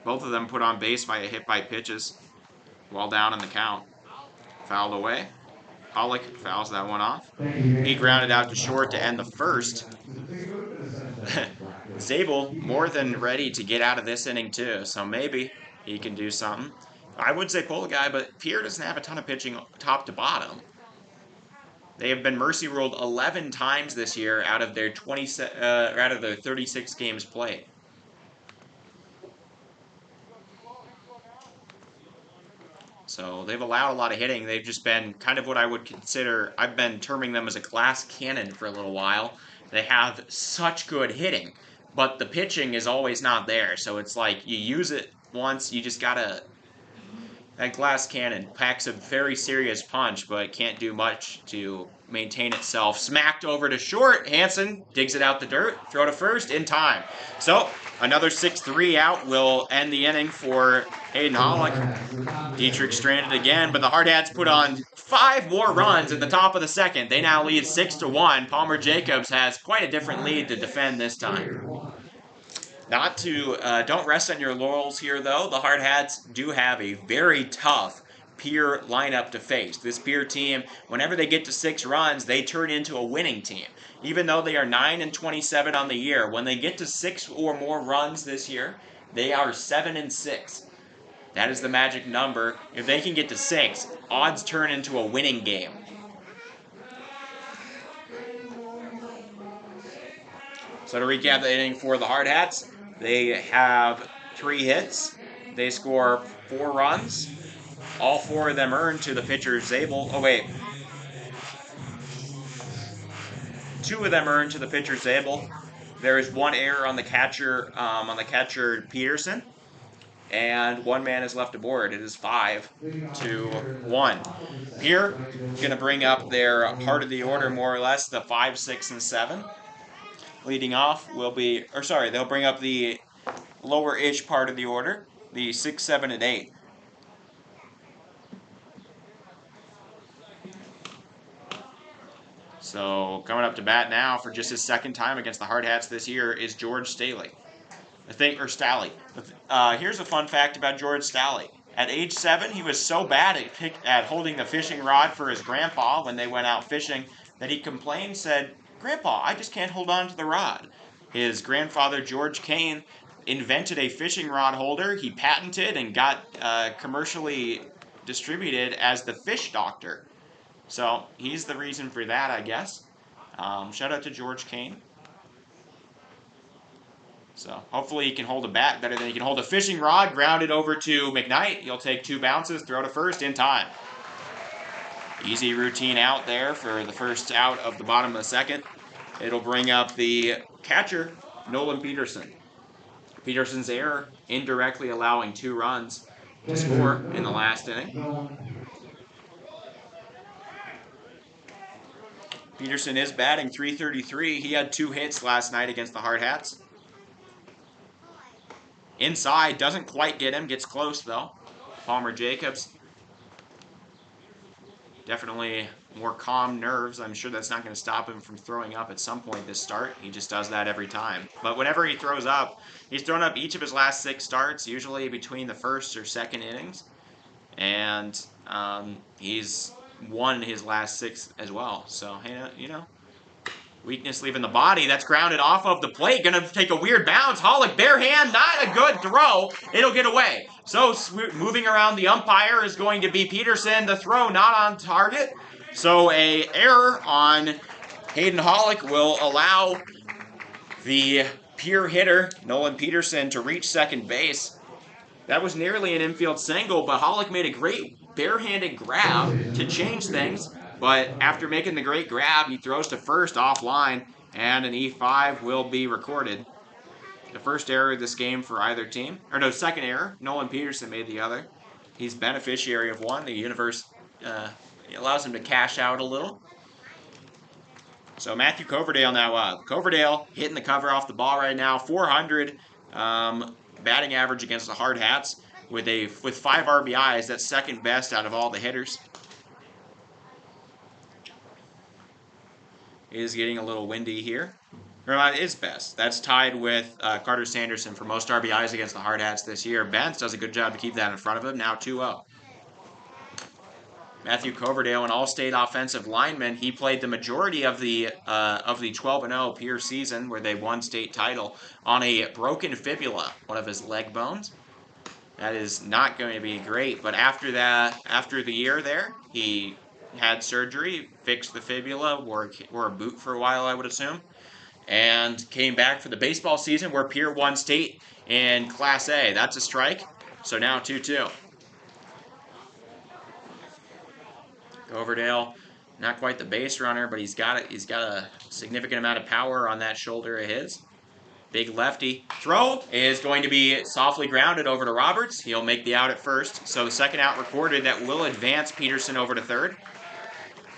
Both of them put on base by a hit by pitches while down in the count. Fouled away. Pollock fouls that one off. He grounded out to short to end the first. Zabel more than ready to get out of this inning too, so maybe he can do something. I would say pull a guy, but Pierre doesn't have a ton of pitching top to bottom. They have been mercy ruled 11 times this year out of their 36 games played. So they've allowed a lot of hitting. They've just been kind of what I would consider, I've been terming them as a glass cannon for a little while. They have such good hitting, but the pitching is always not there. So it's like you use it once, you just gotta. That glass cannon packs a very serious punch, but can't do much to maintain itself. Smacked over to short. Hansen digs it out the dirt. Throw to first in time. So another 6-3 out will end the inning for Hayden Hollick. Dietrich stranded again, but the Hardhats put on 5 more runs at the top of the second. They now lead 6-1. Palmer Jacobs has quite a different lead to defend this time. Don't rest on your laurels here, though. The Hardhats do have a very tough Pierre lineup to face. This Pierre team, whenever they get to 6 runs, they turn into a winning team. Even though they are 9-27 on the year, when they get to 6 or more runs this year, they are 7-6. That is the magic number. If they can get to 6, odds turn into a winning game. So to recap the inning for the Hardhats, they have 3 hits. They score 4 runs. All 4 of them earned to the pitcher Zabel. Oh wait, 2 of them earned to the pitcher Zabel. There is 1 error on the catcher Peterson, and 1 man is left aboard. It is 5-1. Here, going to bring up their heart of the order more or less, the 5, 6, and 7. Leading off will be, they'll bring up the lower-ish part of the order, the 6, 7, and 8. So coming up to bat now for just his 2nd time against the Hardhats this year is George Staley. Here's a fun fact about George Staley. At age 7, he was so bad at holding the fishing rod for his grandpa when they went out fishing that he complained, said, "Grandpa, I just can't hold on to the rod." His grandfather, George Kane, invented a fishing rod holder he patented and got commercially distributed as the Fish Doctor. So he's the reason for that, I guess. Shout out to George Kane. So hopefully he can hold a bat better than he can hold a fishing rod. Ground it over to McKnight. He'll take 2 bounces, throw to first in time. Easy routine out there for the first out of the bottom of the second. It'll bring up the catcher, Nolan Peterson. Peterson's error indirectly allowing 2 runs to score in the last inning. Peterson is batting .333. He had 2 hits last night against the Hardhats. Inside, doesn't quite get him, gets close though. Palmer Jacobs. Definitely more calm nerves. I'm sure that's not going to stop him from throwing up at some point this start. He just does that every time. But whenever he throws up, he's thrown up each of his last 6 starts, usually between the 1st or 2nd innings. And he's won his last 6 as well. So, you know, weakness leaving the body. That's grounded off of the plate. Going to take a weird bounce. Hollick, bare hand, not a good throw. It'll get away. So moving around the umpire is going to be Peterson. The throw not on target. So a error on Hayden Hollick will allow the Pierre hitter, Nolan Peterson, to reach second base. That was nearly an infield single, but Hollick made a great barehanded grab to change things. But after making the great grab, he throws to first offline, and an E5 will be recorded. The first error of this game for either team. Or no, second error. Nolan Peterson made the other. He's beneficiary of one. The universe allows him to cash out a little. So Matthew Coverdale now. Coverdale hitting the cover off the ball right now. .400 batting average against the Hardhats with 5 RBIs. That's second best out of all the hitters. It is getting a little windy here. Or it is best. That's tied with Carter Sanderson for most RBIs against the Hardhats this year. Benz does a good job to keep that in front of him. Now 2-0. Matthew Coverdale, an all-state offensive lineman, he played the majority of the 12-0 Pierre season, where they won state title, on a broken fibula, one of his leg bones. That is not going to be great. But after the year there, he had surgery, fixed the fibula, wore a boot for a while, I would assume, and came back for the baseball season, where Pierre won state in Class A. That's a strike. So now 2-2. Coverdale, not quite the base runner, but he's got a significant amount of power on that shoulder of his. Big lefty. Throw is going to be softly grounded over to Roberts. He'll make the out at first. So the second out recorded that will advance Peterson over to third.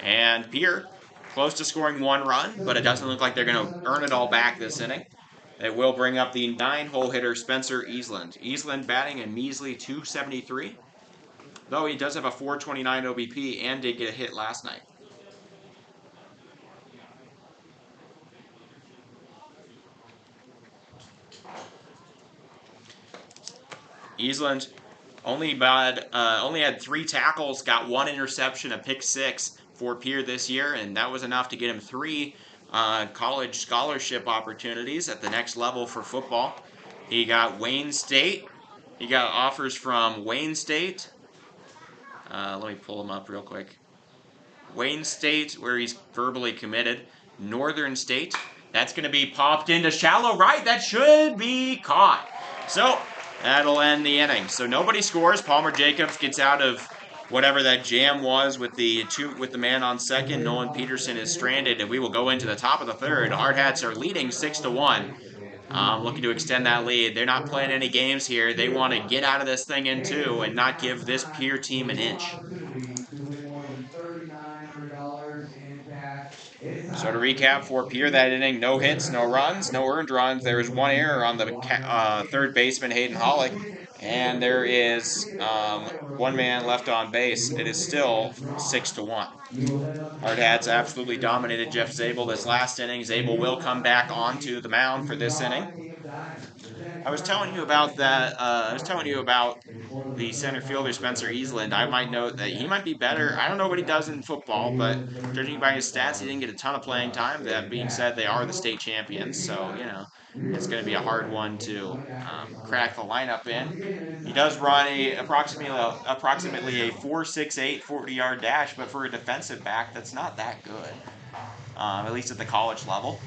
And Pierre, close to scoring 1 run, but it doesn't look like they're going to earn it all back this inning. It will bring up the 9-hole hitter, Spencer Eastland. Eastland batting a measly .273. Though he does have a .429 OBP and did get a hit last night. Eastland only had 3 tackles, got 1 interception, a pick 6 for Pierre this year, and that was enough to get him 3 college scholarship opportunities at the next level for football. He got Wayne State. He got offers from Wayne State. Let me pull him up real quick. Wayne State, where he's verbally committed. Northern State. That's going to be popped into shallow right. That should be caught. So that'll end the inning. So nobody scores. Palmer Jacobs gets out of whatever that jam was with the man on second. Nolan Peterson is stranded, and we will go into the top of the third. Hardhats are leading 6-1. Looking to extend that lead. They're not playing any games here. They want to get out of this thing in 2 and not give this Pierre team an inch. So to recap for Pierre that inning, no hits, no runs, no earned runs. There is 1 error on the third baseman, Hayden Hollick, and there is 1 man left on base. It is still 6-1. Hardhats absolutely dominated Jeff Zabel this last inning. Zabel will come back onto the mound for this inning. I was telling you about that. The center fielder, Spencer Eastland. I might note that he might be better. I don't know what he does in football, but judging by his stats, he didn't get a ton of playing time. That being said, they are the state champions, so, it's going to be a hard one to crack the lineup in. He does run approximately a 4.68 40-yard dash, but for a defensive back, that's not that good, at least at the college level.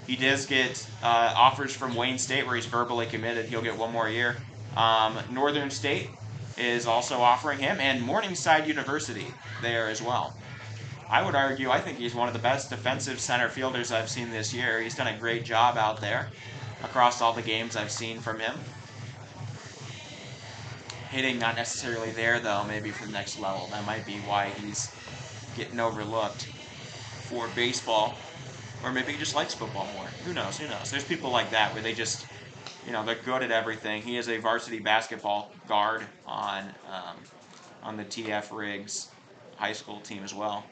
He does get offers from Wayne State, where he's verbally committed. He'll get 1 more year. Northern State is also offering him, and Morningside University there as well. I would argue, I think he's one of the best defensive center fielders I've seen this year. He's done a great job out there across all the games I've seen from him. Hitting not necessarily there, though, maybe for the next level. That might be why he's getting overlooked for baseball. Or maybe he just likes football more. Who knows? There's people like that where they just, they're good at everything. He is a varsity basketball guard on the TF Riggs high school team as well.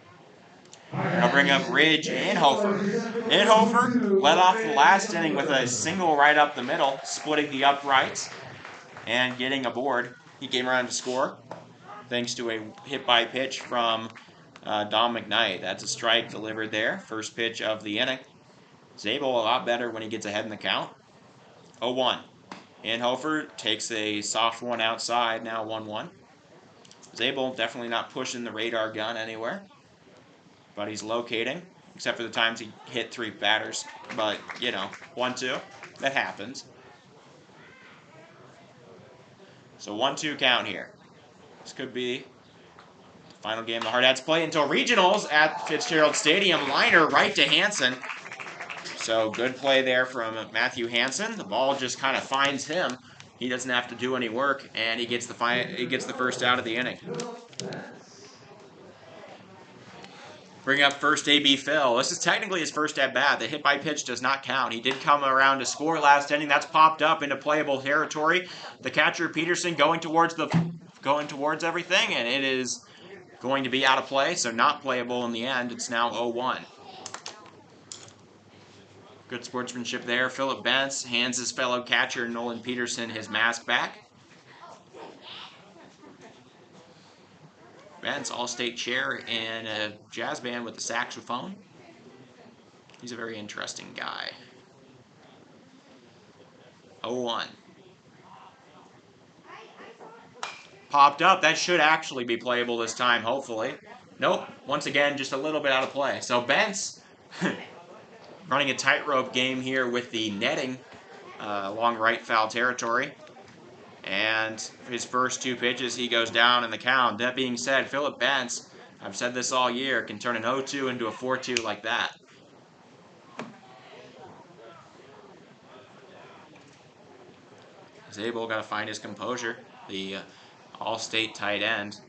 I'll bring up Ridge Inhofer. Inhofer led off the last inning with a single right up the middle, splitting the uprights and getting a board. He came around to score thanks to a hit by pitch from Dom McKnight. That's a strike delivered there. First pitch of the inning. Zabel a lot better when he gets ahead in the count. 0-1. Inhofer takes a soft one outside, now 1-1. Zabel definitely not pushing the radar gun anywhere, but he's locating, except for the times he hit 3 batters. But, 1-2, that happens. So 1-2 count here. This could be final game the Hardhats play until regionals at Fitzgerald Stadium. Liner right to Hansen. So good play there from Matthew Hansen. The ball just kind of finds him. He doesn't have to do any work, and he gets the first out of the inning. Bring up first AB Phil. This is technically his first at bat. The hit by pitch does not count. He did come around to score last inning. That's popped up into playable territory. The catcher Peterson going towards everything, and it is going to be out of play, so not playable in the end. It's now 0-1. Good sportsmanship there. Philip Bentz hands his fellow catcher Nolan Peterson his mask back. Bentz All-State chair in a jazz band with the saxophone. He's a very interesting guy. 0-1. Popped up. That should actually be playable this time, hopefully. Nope. Once again, just a little bit out of play. So Bentz running a tightrope game here with the netting along right foul territory. And his first 2 pitches, he goes down in the count. That being said, Philip Bentz, I've said this all year, can turn an 0-2 into a 4-2 like that. Zabel got to find his composure. The All-State tight end.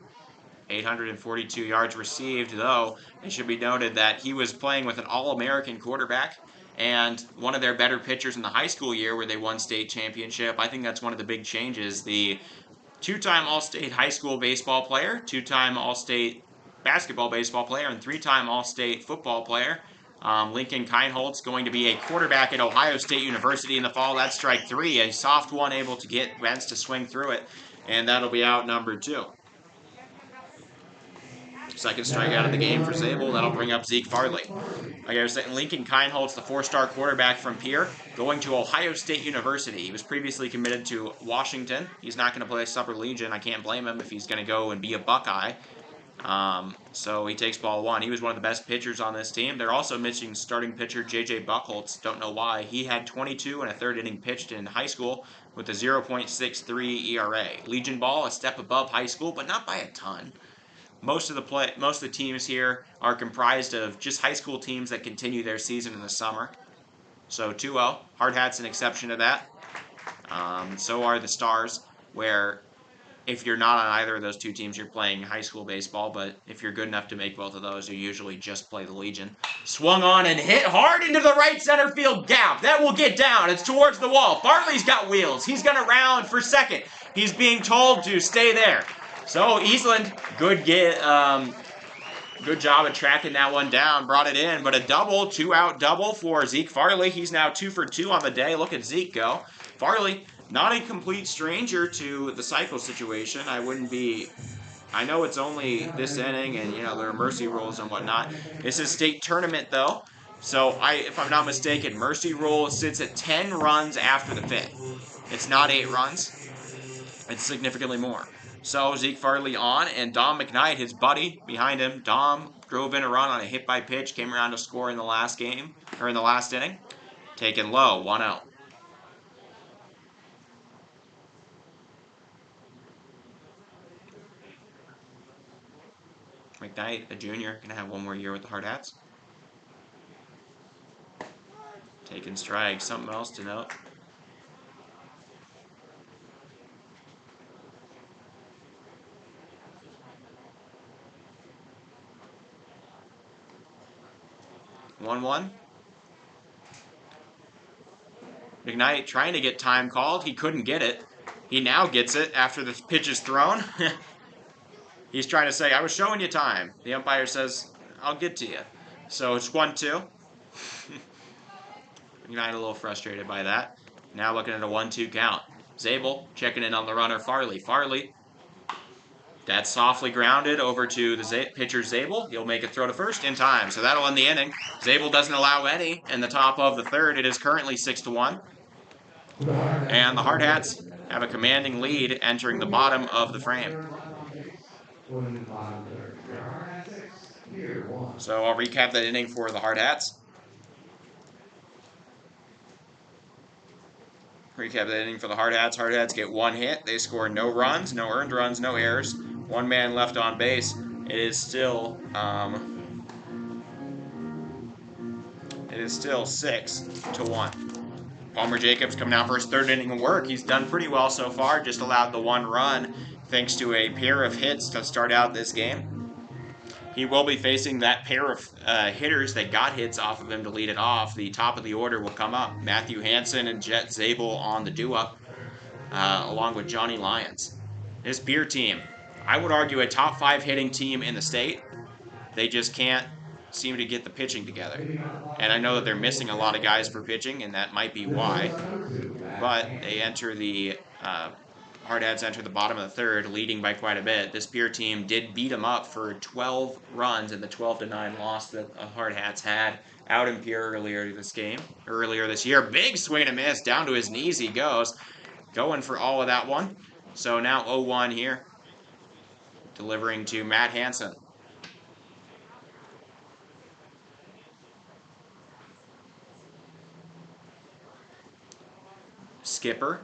842 yards received, though it should be noted that he was playing with an All-American quarterback and one of their better pitchers in the high school year where they won state championship. I think that's one of the big changes. The 2-time All-State high school baseball player, 2-time All-State basketball baseball player, and 3-time All-State football player. Lincoln Kienholtz going to be a quarterback at Ohio State University in the fall. That's strike 3. A soft one able to get Bentz to swing through it, and that'll be out number 2. Second strikeout of the game for Zabel. That'll bring up Zeke Farley. Like I was saying, Lincoln Kienholtz, the 4-star quarterback from Pierre, going to Ohio State University. He was previously committed to Washington. He's not going to play Supper Legion. I can't blame him if he's going to go and be a Buckeye. So he takes ball 1. He was one of the best pitchers on this team. They're also missing starting pitcher J.J. Buchholz. Don't know why. He had 22 and a third inning pitched in high school with a 0.63 ERA. Legion ball, a step above high school, but not by a ton. Most of the teams here are comprised of just high school teams that continue their season in the summer. So 2-0. Hardhats an exception to that. So are the Stars, where if you're not on either of those 2 teams, you're playing high school baseball. But if you're good enough to make both of those, you usually just play the Legion. Swung on and hit hard into the right center field gap. That will get down. It's towards the wall. Farley's got wheels. He's going to round for second. He's being told to stay there. So Eastland, good job of tracking that one down, brought it in, but a double, 2-out double for Zeke Farley. He's now 2 for 2 on the day. Look at Zeke go. Farley, not a complete stranger to the cycle situation. I know it's only this inning and, there are mercy rules and whatnot. This is state tournament, though. So, if I'm not mistaken, mercy rule sits at 10 runs after the 5th. It's not 8 runs. It's significantly more. So Zeke Farley on, and Dom McKnight, his buddy, behind him. Dom drove in a run on a hit by pitch, came around to score in the last game, or in the last inning. Taken low, 1-0. McKnight, a junior, gonna have 1 more year with the Hardhats. Taking strike. Something else to note. (1-1). McKnight trying to get time called. He couldn't get it. He now gets it after the pitch is thrown. He's trying to say, I was showing you time. The umpire says, I'll get to you. So it's 1-2. McKnight a little frustrated by that. Now looking at a 1-2 count. Zabel checking in on the runner Farley. Farley, that's softly grounded over to the pitcher Zabel. He'll make a throw to first in time. So that'll end the inning. Zabel doesn't allow any in the top of the 3rd. It is currently 6-1. And the Hardhats have a commanding lead entering the bottom of the frame. So I'll recap that inning for the Hardhats. Hardhats get 1 hit. They score no runs, no earned runs, no errors. 1 man left on base. It is still 6-1. Palmer Jacobs coming out for his 3rd inning of work. He's done pretty well so far. Just allowed the 1 run thanks to a pair of hits to start out this game. He will be facing that pair of hitters that got hits off of him to lead it off. The top of the order will come up. Matthew Hansen and Jet Zabel on the do-up, along with Johnny Lyons. This Pierre team, I would argue a top 5 hitting team in the state. They just can't seem to get the pitching together. And I know that they're missing a lot of guys for pitching, and that might be why. But they enter the Hardhats enter the bottom of the third, leading by quite a bit. This Pierre team did beat them up for 12 runs in the 12-9 loss that the Hardhats had out in Pierre earlier this year. Big swing and a miss, down to his knees he goes, going for all of that one. So now 0-1 here, delivering to Matt Hansen. Skipper,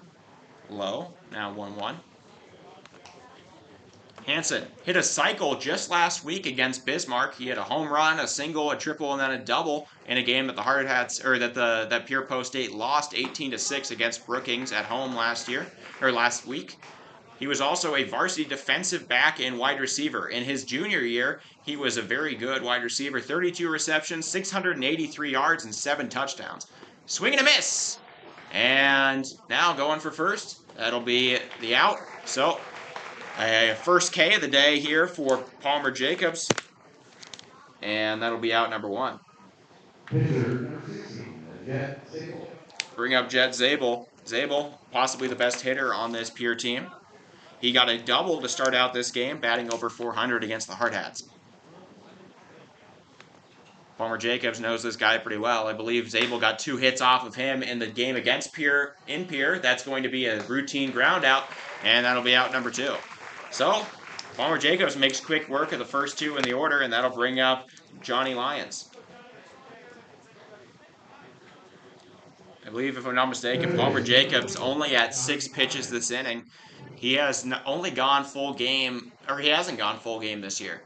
low, now 1-1. Hansen hit a cycle just last week against Bismarck. He had a home run, a single, a triple, and then a double in a game that the Hardhats, or that Pierre Post 8 lost 18-6 against Brookings at home last week. He was also a varsity defensive back and wide receiver. In his junior year, he was a very good wide receiver. 32 receptions, 683 yards, and 7 touchdowns. Swing and a miss. And now going for first. That'll be the out. So a first K of the day here for Palmer Jacobs. And that'll be out number 1. Bring up Jet Zabel. Zabel, possibly the best hitter on this Pierre team. He got a double to start out this game, batting over 400 against the Hardhats. Palmer Jacobs knows this guy pretty well. I believe Zabel got 2 hits off of him in the game against Pierre in Pierre. That's going to be a routine ground out, and that'll be out number 2. So, Palmer Jacobs makes quick work of the first 2 in the order, and that'll bring up Johnny Lyons. I believe, if I'm not mistaken, Palmer Jacobs only at 6 pitches this inning. He has only gone full game, or he hasn't gone full game this year.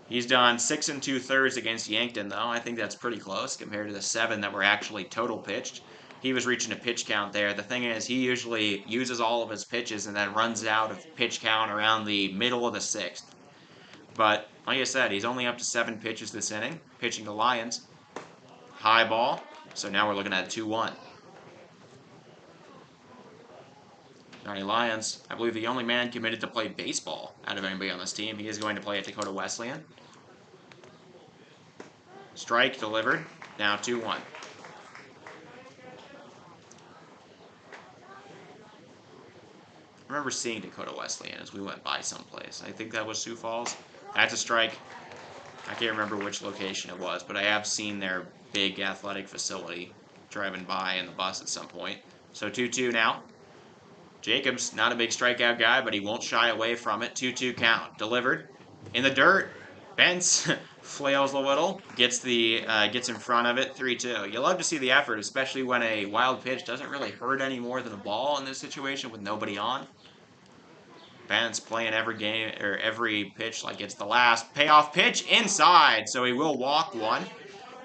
He's done 6 2/3 against Yankton, though. I think that's pretty close compared to the 7 that were actually total pitched. He was reaching a pitch count there. The thing is, he usually uses all of his pitches and then runs out of pitch count around the middle of the 6th. But, like I said, he's only up to 7 pitches this inning, pitching the Lions. High ball, so now we're looking at 2-1. Johnny Lyons, I believe the only man committed to play baseball out of anybody on this team. He is going to play at Dakota Wesleyan. Strike delivered, now 2-1. I remember seeing Dakota Wesleyan as we went by someplace. I think that was Sioux Falls. That's a strike. I can't remember which location it was, but I have seen their big athletic facility driving by in the bus at some point. So 2-2 now. Jacobs, not a big strikeout guy, but he won't shy away from it. 2-2 count. Delivered. In the dirt. Bentz flails a little. Gets in front of it. 3-2. You love to see the effort, especially when a wild pitch doesn't really hurt any more than a ball in this situation with nobody on. Bentz playing every pitch like it's the last. Payoff pitch inside, so he will walk 1.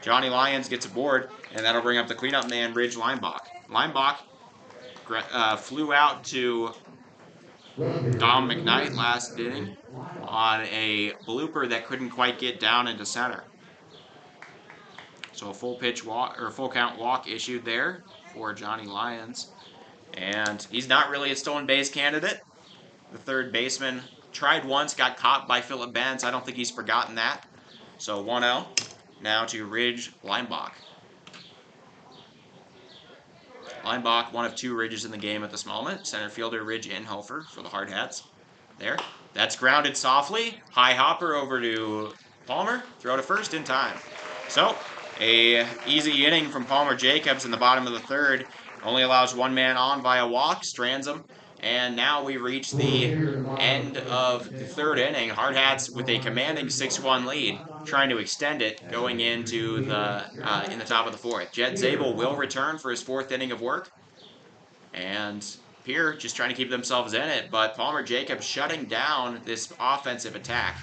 Johnny Lyons gets aboard, and that'll bring up the cleanup man, Ridge Leinbach. Leinbach flew out to Dom McKnight last inning on a blooper that couldn't quite get down into center. So a full count walk issued there for Johnny Lyons. And he's not really a stolen base candidate. The third baseman tried once, got caught by Philip Bentz. I don't think he's forgotten that. So 1-0. Now to Ridge Leinbach. Leinbach, one of 2 Ridges in the game at this moment. Center fielder Ridge Inhofer for the Hardhats. There. That's grounded softly. High hopper over to Palmer. Throw to first in time. So, a easy inning from Palmer Jacobs in the bottom of the third. Only allows 1 man on via walk. Strands him. And now we reach the end of the third inning. Hardhats with a commanding 6-1 lead, trying to extend it going into the in the top of the 4th. Jet Zabel will return for his 4th inning of work. And Pierre just trying to keep themselves in it, but Palmer Jacobs shutting down this offensive attack.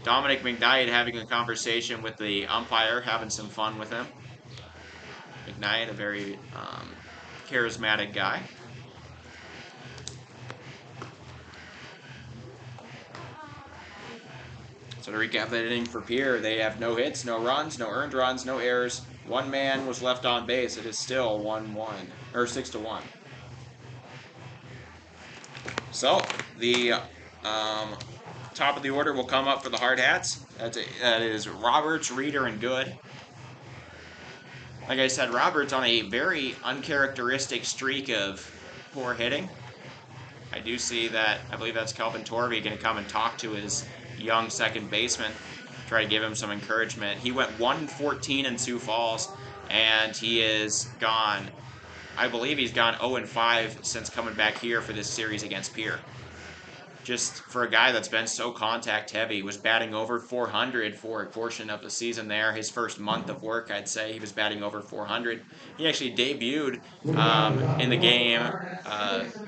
Dominic McKnight having a conversation with the umpire, having some fun with him. McKnight, a very charismatic guy. So to recap that inning for Pierre, they have no hits, no runs, no earned runs, no errors. 1 man was left on base. It is still 1-1, or 6-1. So the top of the order will come up for the Hardhats. That is Roberts, Reeder, and Good. Like I said, Roberts on a very uncharacteristic streak of poor hitting. I do see that, I believe that's Kelvin Torvey going to come and talk to his young second baseman, try to give him some encouragement. He went 1-14 in Sioux Falls, and he is gone. I believe he's gone 0-5 since coming back here for this series against Pierre. Just for a guy that's been so contact heavy, was batting over 400 for a portion of the season there. His first month of work, I'd say, he was batting over 400. He actually debuted in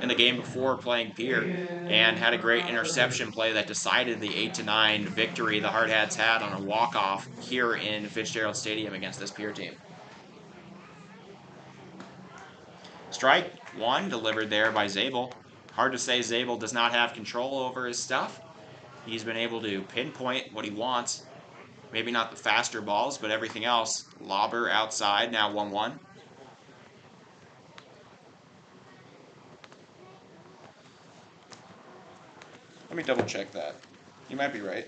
the game before playing Pierre, and had a great interception play that decided the 8-9 victory the Hardhats had on a walk-off here in Fitzgerald Stadium against this Pierre team. Strike one delivered there by Zabel. Hard to say Zabel does not have control over his stuff. He's been able to pinpoint what he wants. Maybe not the faster balls, but everything else. Lobber outside, now 1-1. Let me double check that. You might be right.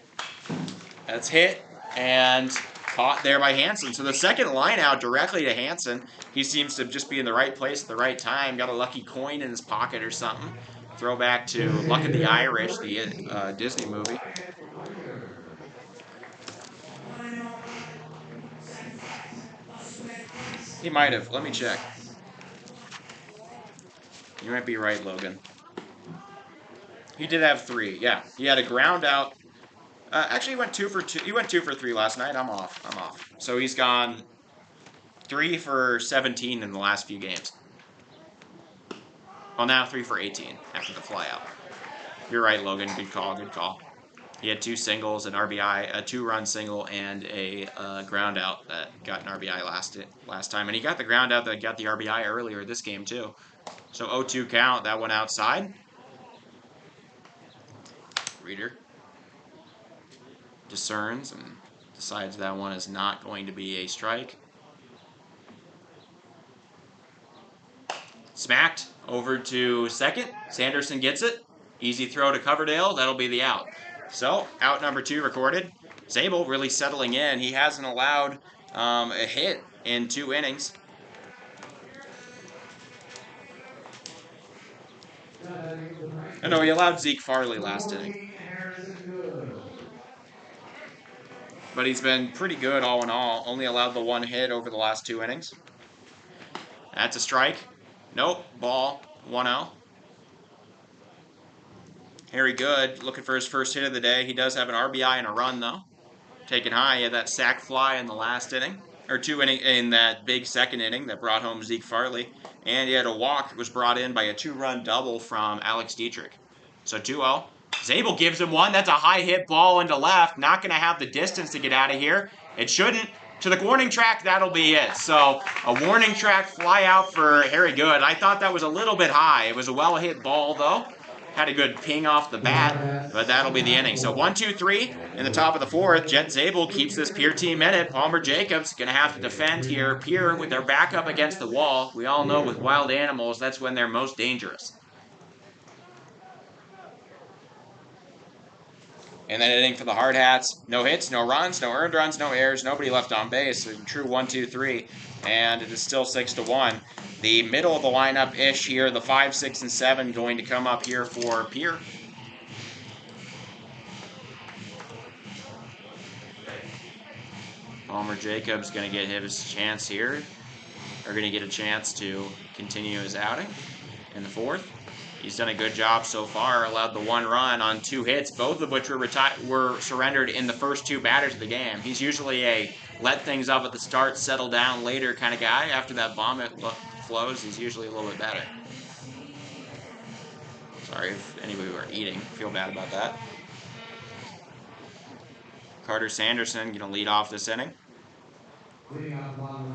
That's hit and caught there by Hansen. So the second line out directly to Hansen. He seems to just be in the right place at the right time. Got a lucky coin in his pocket or something. Throwback to Luck of the Irish, the Disney movie. He might have. Let me check. You might be right, Logan. He did have 3. Yeah, he had a ground out. Actually, he went 2 for 2. He went 2 for 3 last night. I'm off. So he's gone 3 for 17 in the last few games. Well, now 3 for 18 after the flyout. You're right, Logan. Good call. He had 2 singles, an RBI, a 2-run single, and a ground out that got an RBI last time. And he got the ground out that got the RBI earlier this game, too. So 0-2 count. That one outside. Reader discerns and decides that one is not going to be a strike. Smacked over to second. Sanderson gets it. Easy throw to Coverdale. That'll be the out. So, out number 2 recorded. Zabel really settling in. He hasn't allowed a hit in 2 innings. No, he allowed Zeke Farley last inning. But he's been pretty good all in all. Only allowed the 1 hit over the last 2 innings. That's a strike. Nope. Ball. 1-0. Harry Good looking for his first hit of the day. He does have an RBI and a run, though. Taken high. He had that sac fly in the last inning. Or 2 inning in that big second inning that brought home Zeke Farley. And he had a walk that was brought in by a 2-run double from Alex Dietrich. So 2-0. Zabel gives him one. That's a high hit ball into left. Not going to have the distance to get out of here. It shouldn't. To the warning track, that'll be it. So a warning track fly out for Harry Good. I thought that was a little bit high. It was a well-hit ball, though. Had a good ping off the bat, but that'll be the inning. So 1-2-3 in the top of the 4th. Jet Zabel keeps this Pierre team in it. Palmer Jacobs going to have to defend here. Pierre with their back up against the wall. We all know with wild animals, that's when they're most dangerous. And then inning for the Hardhats. No hits, no runs, no earned runs, no errors, nobody left on base. A true 1-2-3, and it is still 6-1. The middle of the lineup-ish here, the 5, 6, and 7 going to come up here for Pierre. Palmer Jacobs going to get his chance here. Or going to get a chance to continue his outing in the 4th. He's done a good job so far. Allowed the 1 run on 2 hits, both of which were surrendered in the first 2 batters of the game. He's usually a let things up at the start, settle down later kind of guy. After that vomit flows, he's usually a little bit better. Sorry if any of you are eating. Feel bad about that. Carter Sanderson going to lead off this inning.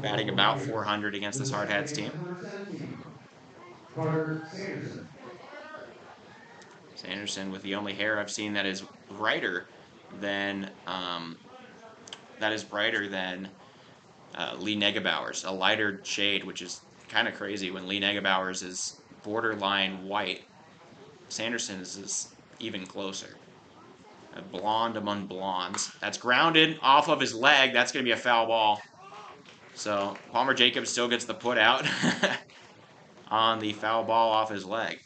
Batting about 400 against this Hardhats team. Carter Sanderson. Sanderson with the only hair I've seen that is brighter than Lee Negebauer's, a lighter shade, which is kind of crazy when Lee Negebauer's is borderline white. Sanderson's is even closer. A blonde among blondes. That's grounded off of his leg. That's going to be a foul ball. So Palmer Jacobs still gets the put out on the foul ball off his leg.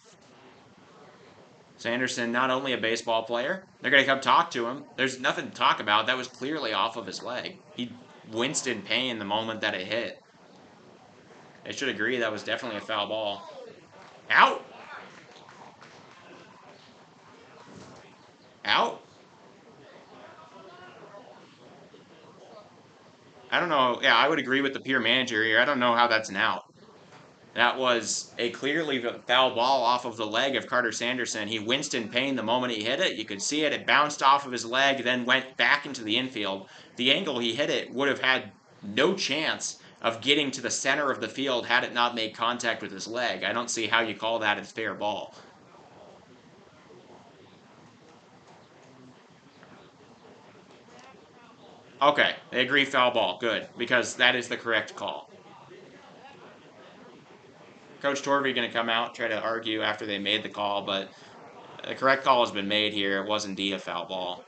Sanderson, not only a baseball player, they're going to come talk to him. There's nothing to talk about. That was clearly off of his leg. He winced in pain the moment that it hit. They should agree that was definitely a foul ball. Out! Out? I don't know. Yeah, I would agree with the Pierre manager here. I don't know how that's an out. That was a clearly foul ball off of the leg of Carter Sanderson. He winced in pain the moment he hit it. You could see it. It bounced off of his leg, then went back into the infield. The angle he hit it would have had no chance of getting to the center of the field had it not made contact with his leg. I don't see how you call that a fair ball. Okay, they agree foul ball. Good, because that is the correct call. Coach Torvey going to come out, try to argue after they made the call, but the correct call has been made here. It was indeed a foul ball.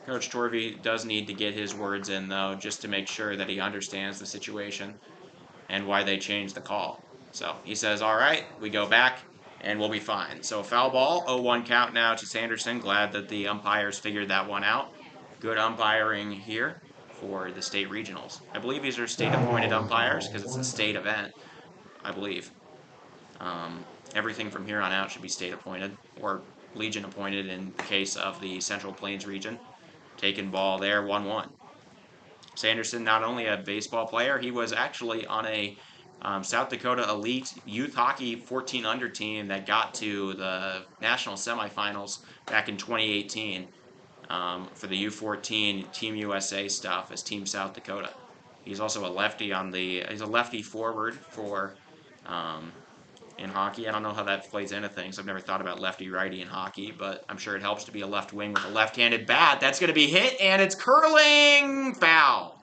Coach Torvey does need to get his words in, though, just to make sure that he understands the situation and why they changed the call. So he says, all right, we go back, and we'll be fine. So foul ball, 0-1 count now to Sanderson. Glad that the umpires figured that one out. Good umpiring here for the state regionals. I believe these are state-appointed umpires because it's a state event, I believe. Everything from here on out should be state-appointed or Legion-appointed in the case of the Central Plains region. Taking ball there, 1-1. Sanderson, not only a baseball player, he was actually on a South Dakota Elite Youth Hockey 14-under team that got to the national semifinals back in 2018 for the U14 Team USA stuff as Team South Dakota. He's also a lefty he's a lefty forward for in hockey. I don't know how that plays into things. I've never thought about lefty-righty in hockey, but I'm sure it helps to be a left wing with a left-handed bat. That's going to be hit, and it's curling foul.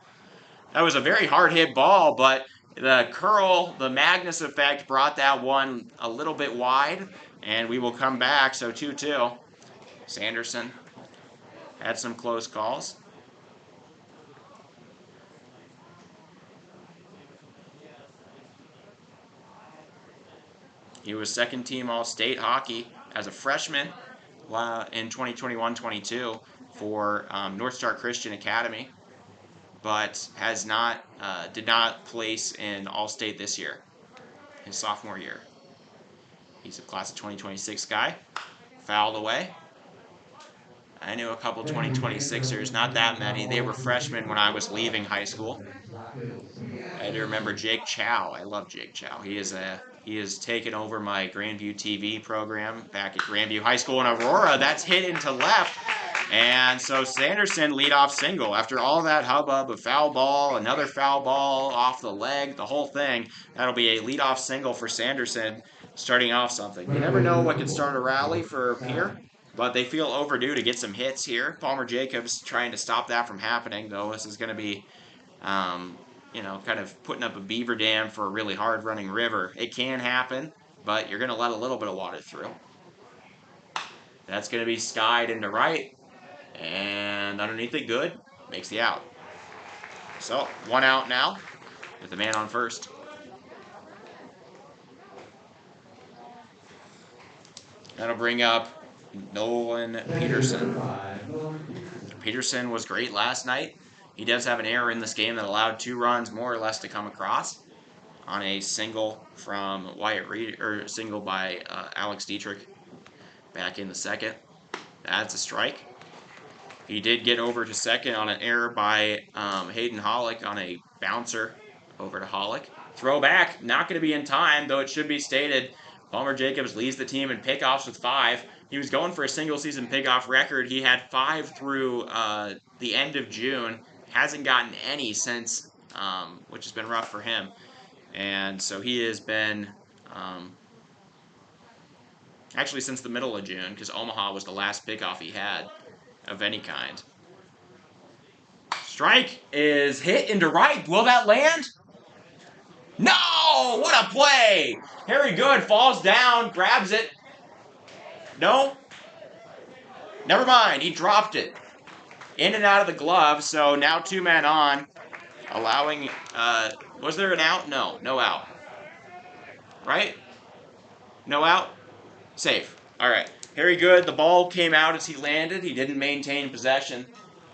That was a very hard-hit ball, but the curl, the Magnus effect brought that one a little bit wide, and we will come back. So 2-2. Sanderson had some close calls. He was second team All-State hockey as a freshman in 2021-22 for North Star Christian Academy, but did not place in All-State this year, his sophomore year. He's a class of 2026 guy. Fouled away. I knew a couple 2026ers, not that many. They were freshmen when I was leaving high school. I do remember Jake Chow. I love Jake Chow. He has taken over my Grandview TV program back at Grandview High School in Aurora. That's hit into left. And so Sanderson leadoff single. After all that hubbub of foul ball, another foul ball off the leg, the whole thing, that'll be a leadoff single for Sanderson starting off something. You never know what could start a rally for Pierre, but they feel overdue to get some hits here. Palmer Jacobs trying to stop that from happening, though. This is going to be kind of putting up a beaver dam for a really hard-running river. It can happen, but you're going to let a little bit of water through. That's going to be skied into right, and underneath it, good. Makes the out. So, 1 out now with the man on first. That'll bring up Nolan Peterson. Peterson was great last night. He does have an error in this game that allowed 2 runs more or less to come across on a single from Wyatt Reed, or single by Alex Dietrich back in the second. That's a strike. He did get over to second on an error by Hayden Hollick on a bouncer over to Hollick. Throwback, not going to be in time, though it should be stated. Palmer Jacobs leads the team in pickoffs with 5. He was going for a single-season pickoff record. He had 5 through the end of June. Hasn't gotten any since, which has been rough for him. And so he has been, actually since the middle of June, because Omaha was the last pickoff he had of any kind. Strike is hit into right. Will that land? No! What a play! Harry Good falls down, grabs it. No? Never mind. He dropped it. In and out of the glove, so now 2 men on. Allowing, was there an out? No, no out. right? No out? Safe. All right. Very good. The ball came out as he landed. He didn't maintain possession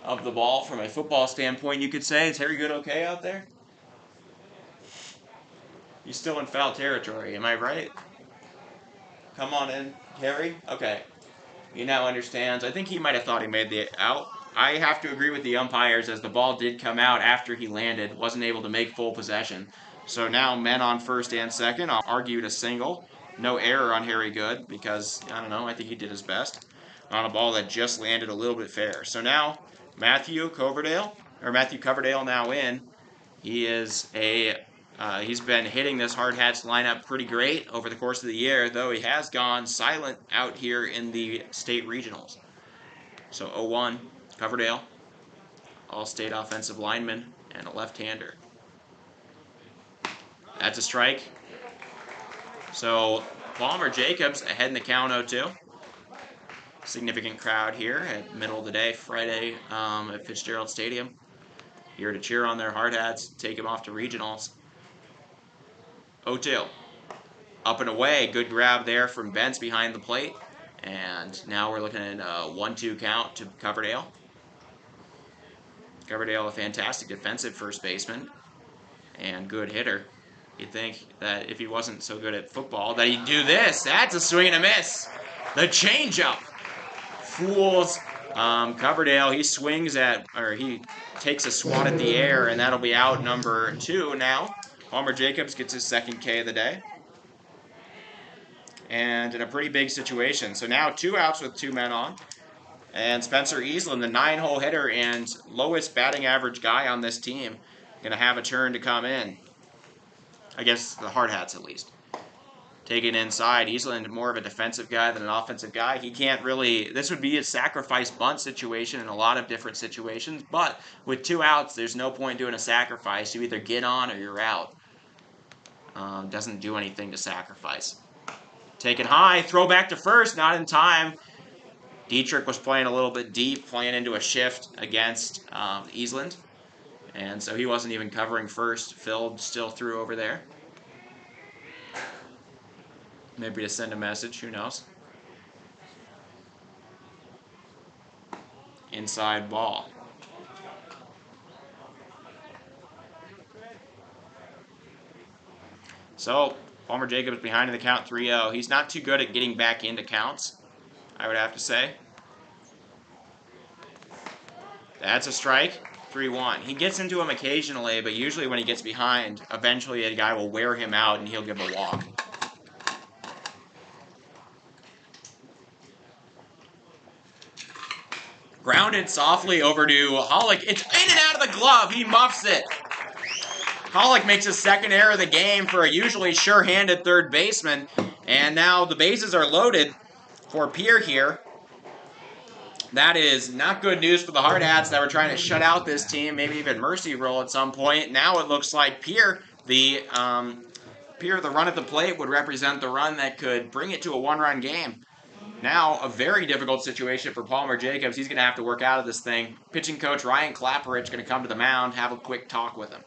of the ball from a football standpoint, you could say. Is Harry Good okay out there? He's still in foul territory, am I right? Come on in, Harry. Okay. He now understands. I think he might have thought he made the out. I have to agree with the umpires as the ball did come out after he landed, wasn't able to make full possession. So now men on first and second. I'll argue a single. No error on Harry Good because, I don't know, I think he did his best on a ball that just landed a little bit fair. So now Matthew Coverdale now in. He's been hitting this Hardhats lineup pretty great over the course of the year, though he has gone silent out here in the state regionals. So 0-1, Coverdale, all-state offensive lineman, and a left-hander. That's a strike. So Palmer Jacobs ahead in the count 0-2. Significant crowd here at middle of the day, Friday at Fitzgerald Stadium. Here to cheer on their Hardhats, take them off to regionals. 0-2. Up and away, good grab there from Bentz behind the plate. And now we're looking at a 1-2 count to Coverdale. Coverdale, a fantastic defensive first baseman and good hitter. You'd think that if he wasn't so good at football that he'd do this. That's a swing and a miss. The changeup fools Coverdale. He takes a swat at the air, and that'll be out number 2 now. Palmer Jacobs gets his second K of the day. And in a pretty big situation. So now 2 outs with 2 men on. And Spencer Eastland, the 9-hole hitter and lowest batting average guy on this team, going to have a turn to come in. I guess the Hardhats at least. Taken inside. Eastland more of a defensive guy than an offensive guy. He can't really, this would be a sacrifice bunt situation in a lot of different situations. But with 2 outs, there's no point doing a sacrifice. You either get on or you're out. Doesn't do anything to sacrifice. Taken high, throw back to first, not in time. Dietrich was playing a little bit deep, playing into a shift against Eastland. And so he wasn't even covering first. Phil still threw over there. Maybe to send a message, who knows. Inside ball. So, Palmer Jacobs behind in the count 3-0. He's not too good at getting back into counts, I would have to say. That's a strike. 3-1. He gets into him occasionally, but usually when he gets behind, eventually a guy will wear him out and he'll give a walk. Grounded softly over to Hollick. It's in and out of the glove. He muffs it. Hollick makes his second error of the game for a usually sure-handed third baseman. And now the bases are loaded for Pierre here. That is not good news for the Hardhats that were trying to shut out this team, maybe even mercy roll at some point. Now it looks like Pierre, the run at the plate would represent the run that could bring it to a 1-run game. Now, a very difficult situation for Palmer Jacobs. He's going to have to work out of this thing. Pitching coach Ryan Clapperich going to come to the mound, have a quick talk with him.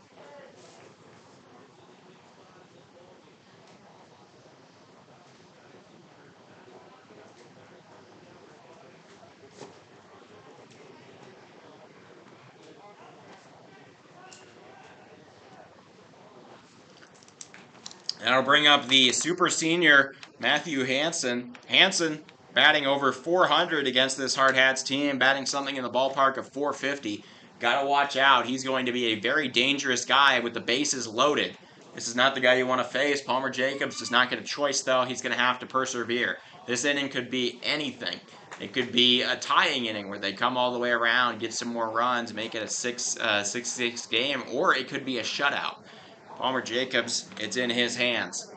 That'll bring up the super senior Matthew Hansen. Hansen batting over 400 against this Hardhats team, batting something in the ballpark of 450. Got to watch out. He's going to be a very dangerous guy with the bases loaded. This is not the guy you want to face. Palmer Jacobs does not get a choice, though. He's going to have to persevere. This inning could be anything. It could be a tying inning where they come all the way around, get some more runs, make it a 6-6 game, or it could be a shutout. Palmer Jacobs, it's in his hands.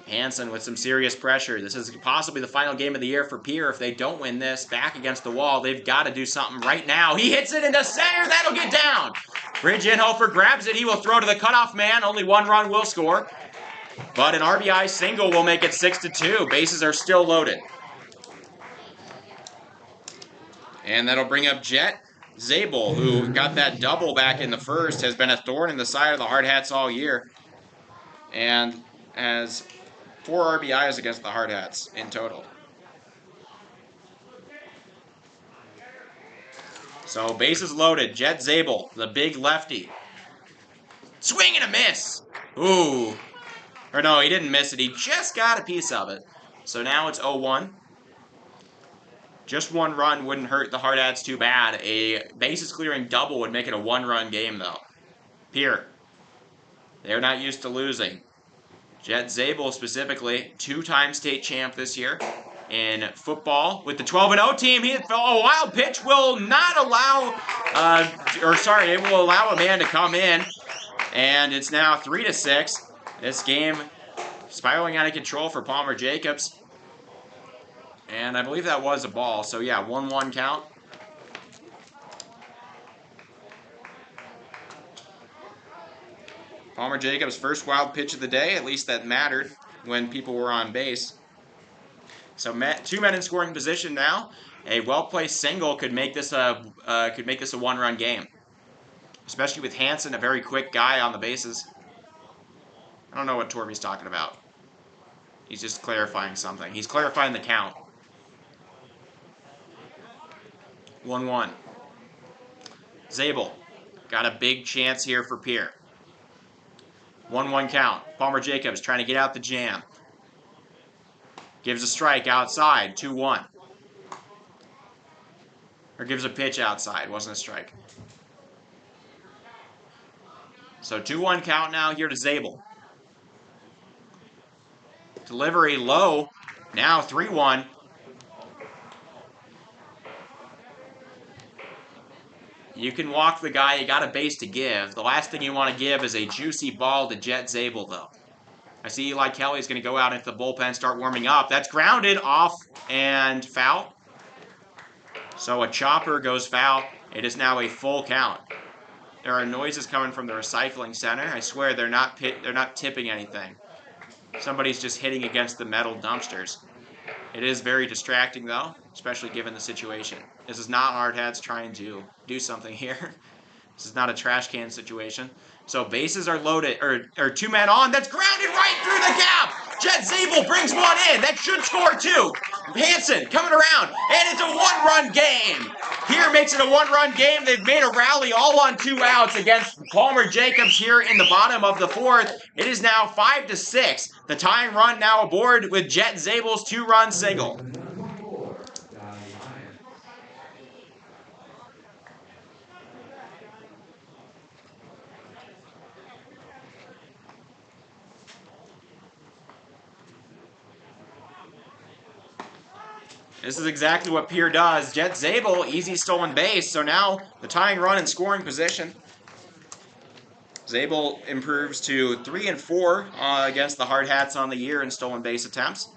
Hansen with some serious pressure. This is possibly the final game of the year for Pierre. If they don't win this, back against the wall, they've got to do something right now. He hits it into center. That'll get down. Bridge Inhofer grabs it. He will throw to the cutoff man. Only 1 run will score. But an RBI single will make it 6-2. Bases are still loaded. And that'll bring up Jet Zabel, who got that double back in the first, has been a thorn in the side of the Hardhats all year. And has 4 RBIs against the Hardhats in total. So bases loaded. Jet Zabel, the big lefty. Swing and a miss. Ooh. Or no, he didn't miss it. He just got a piece of it. So now it's 0-1. Just 1 run wouldn't hurt the Hardhats too bad. A bases clearing double would make it a 1-run game, though. Pierre. They're not used to losing. Jet Zabel specifically, 2-time state champ this year in football with the 12-0 team. A wild pitch will not allow, it will allow a man to come in, and it's now 3-6. This game spiraling out of control for Palmer Jacobs, and I believe that was a ball. So yeah, 1-1 count. Palmer Jacobs' first wild pitch of the day, at least that mattered when people were on base. So 2 men in scoring position now. A well-placed single could make this a 1-run game, especially with Hansen, a very quick guy on the bases. I don't know what Torby's talking about. He's just clarifying something. He's clarifying the count. 1-1. Zabel got a big chance here for Pierre. 1-1 count. Palmer Jacobs trying to get out the jam. Gives a strike outside. 2-1. Or gives a pitch outside. Wasn't a strike. So 2-1 count now here to Zabel. Delivery low. Now 3-1. You can walk the guy. You got a base to give. The last thing you want to give is a juicy ball to Jet Zabel, though. I see Eli Kelly's going to go out into the bullpen, start warming up. That's grounded off and foul. So a chopper goes foul. It is now a full count. There are noises coming from the recycling center. I swear they're not tipping anything. Somebody's just hitting against the metal dumpsters. It is very distracting, though, especially given the situation. This is not Hardhats trying to do something here. This is not a trash can situation. So bases are loaded, or 2 men on. That's grounded right through the gap. Jet Zabel brings 1 in. That should score 2. Hansen coming around, and it's a 1-run game. Pierre makes it a 1-run game. They've made a rally all on 2 outs against Palmer Jacobs here in the bottom of the 4th. It is now 5-6. The tying run now aboard with Jet Zabel's 2-run single. This is exactly what Pierre does. Jet Zabel, easy stolen base. So now the tying run in scoring position. Zabel improves to 3-4 against the Hardhats on the year in stolen base attempts.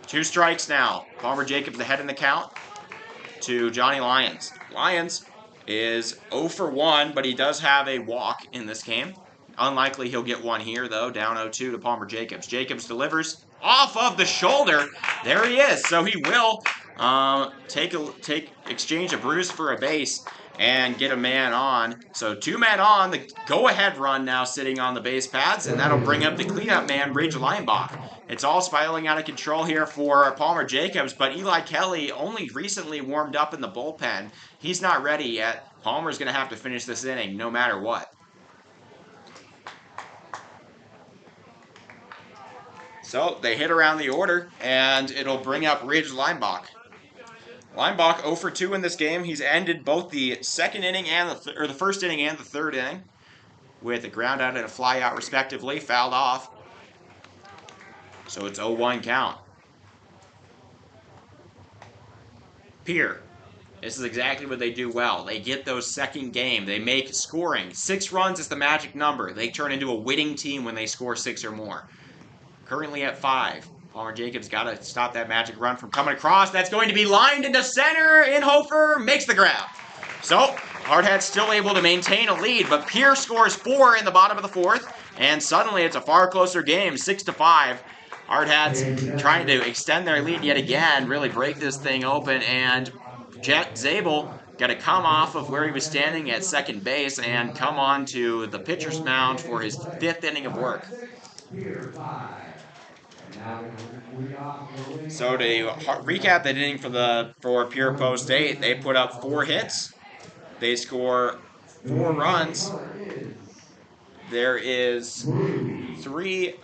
2 strikes now. Palmer Jacobs ahead in the count to Johnny Lyons. Lyons is 0 for 1, but he does have a walk in this game. Unlikely he'll get 1 here, though. Down 0-2 to Palmer Jacobs. Jacobs delivers off of the shoulder. There he is. So he will exchange a bruise for a base and get a man on. So 2 men on. The go-ahead run now sitting on the base paths, and that'll bring up the cleanup man, Bridge Leinbach. It's all spiraling out of control here for Palmer Jacobs, but Eli Kelly only recently warmed up in the bullpen. He's not ready yet. Palmer's going to have to finish this inning no matter what. So they hit around the order, and it'll bring up Ridge Leinbach. Leinbach 0 for 2 in this game. He's ended both the second inning and the first inning and the third inning with a ground out and a fly out respectively, fouled off. So it's 0-1 count. Pierre. This is exactly what they do well. They get those second game. They make scoring. 6 runs is the magic number. They turn into a winning team when they score 6 or more. Currently at 5. Palmer Jacobs got to stop that magic run from coming across. That's going to be lined into center. Inhofer makes the grab. So, Hardhats still able to maintain a lead, but Pierre scores 4 in the bottom of the 4th, and suddenly it's a far closer game, 6-5. Hardhats trying to extend their lead yet again, really break this thing open, and Jet Zabel got to come off of where he was standing at second base and come on to the pitcher's mound for his 5th inning of work. So to recap that inning for Pierre Post 8, they put up 4 hits. They score 4 runs. There is 3,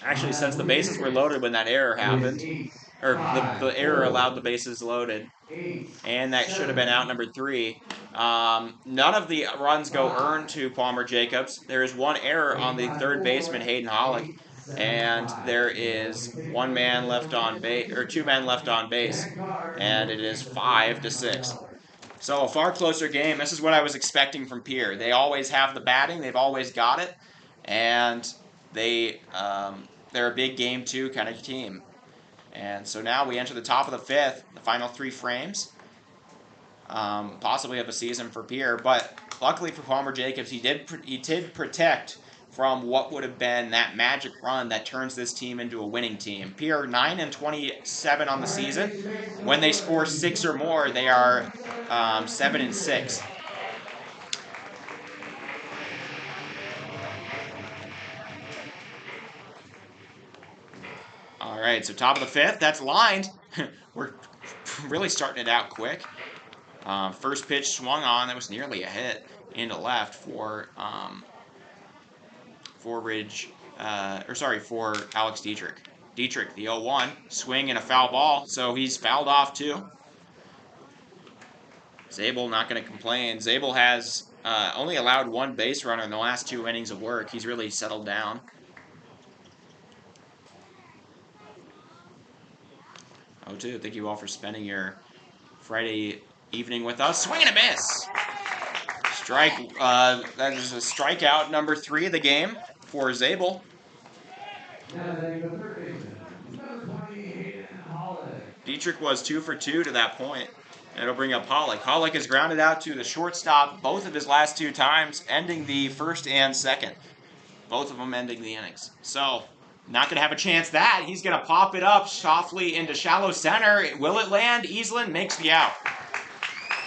actually, since the bases were loaded when that error happened, or the error allowed the bases loaded, and that should have been out number 3. None of the runs go earned to Palmer Jacobs. There is 1 error on the 3rd baseman, Hayden Hollick, and there is 1 man left on base, or 2 men left on base, and it is 5-6. So a far closer game. This is what I was expecting from Pierre. They always have the batting. They've always got it, and they're a big game 2 kind of team. And so now we enter the top of the 5th, the final 3 frames, possibly of a season for Pierre. But luckily for Palmer Jacobs, he did protect from what would have been that magic run that turns this team into a winning team. Pierre 9-27 on the season. When they score 6 or more, they are 7-6. All right, so top of the 5th, that's lined. We're really starting it out quick. First pitch swung on, that was nearly a hit into left for Alex Dietrich. Dietrich, the 0-1, swing and a foul ball, so he's fouled off too. Zabel not going to complain. Zabel has only allowed 1 base runner in the last 2 innings of work. He's really settled down. 0-2. Thank you all for spending your Friday evening with us. Swing and a miss. Strike. That is a strikeout number 3 of the game for Zabel. Dietrich was 2 for 2 to that point. And it'll bring up Hollick. Hollick has grounded out to the shortstop both of his last 2 times, ending the 1st and 2nd. Both of them ending the innings. So, not going to have a chance that. He's going to pop it up softly into shallow center. Will it land? Easlin makes the out.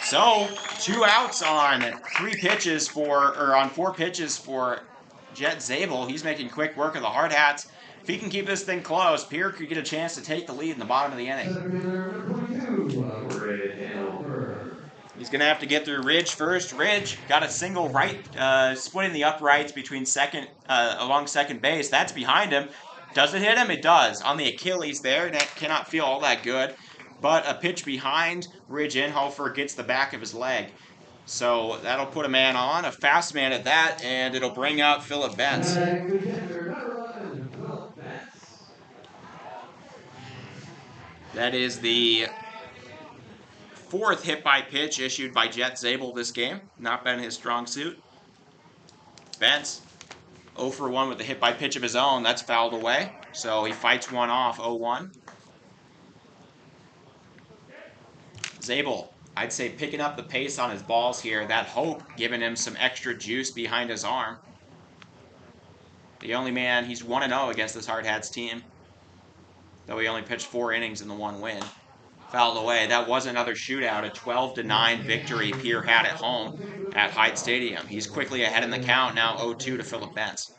So, 2 outs on 4 pitches for Jet Zabel. He's making quick work of the Hardhats. If he can keep this thing close, Pierre could get a chance to take the lead in the bottom of the inning. He's going to have to get through Ridge first. Ridge got a single right, splitting the uprights between along second base. That's behind him. Does it hit him? It does. On the Achilles there, that cannot feel all that good. But a pitch behind, Ridge Inhofer gets the back of his leg. So that'll put a man on, a fast man at that, and it'll bring out Philip Betts. That is the 4th hit by pitch issued by Jet Zabel this game. Not been his strong suit. Betts 0 for 1 with a hit by pitch of his own. That's fouled away. So he fights one off, 0-1. Zabel, I'd say picking up the pace on his balls here. That hope giving him some extra juice behind his arm. The only man, he's 1-0 against this Hardhats team. Though he only pitched 4 innings in the 1 win. Fouled away. That was another shootout, a 12-9 victory Pierre had at home at Hyde Stadium. He's quickly ahead in the count, now 0-2 to Philip Betts.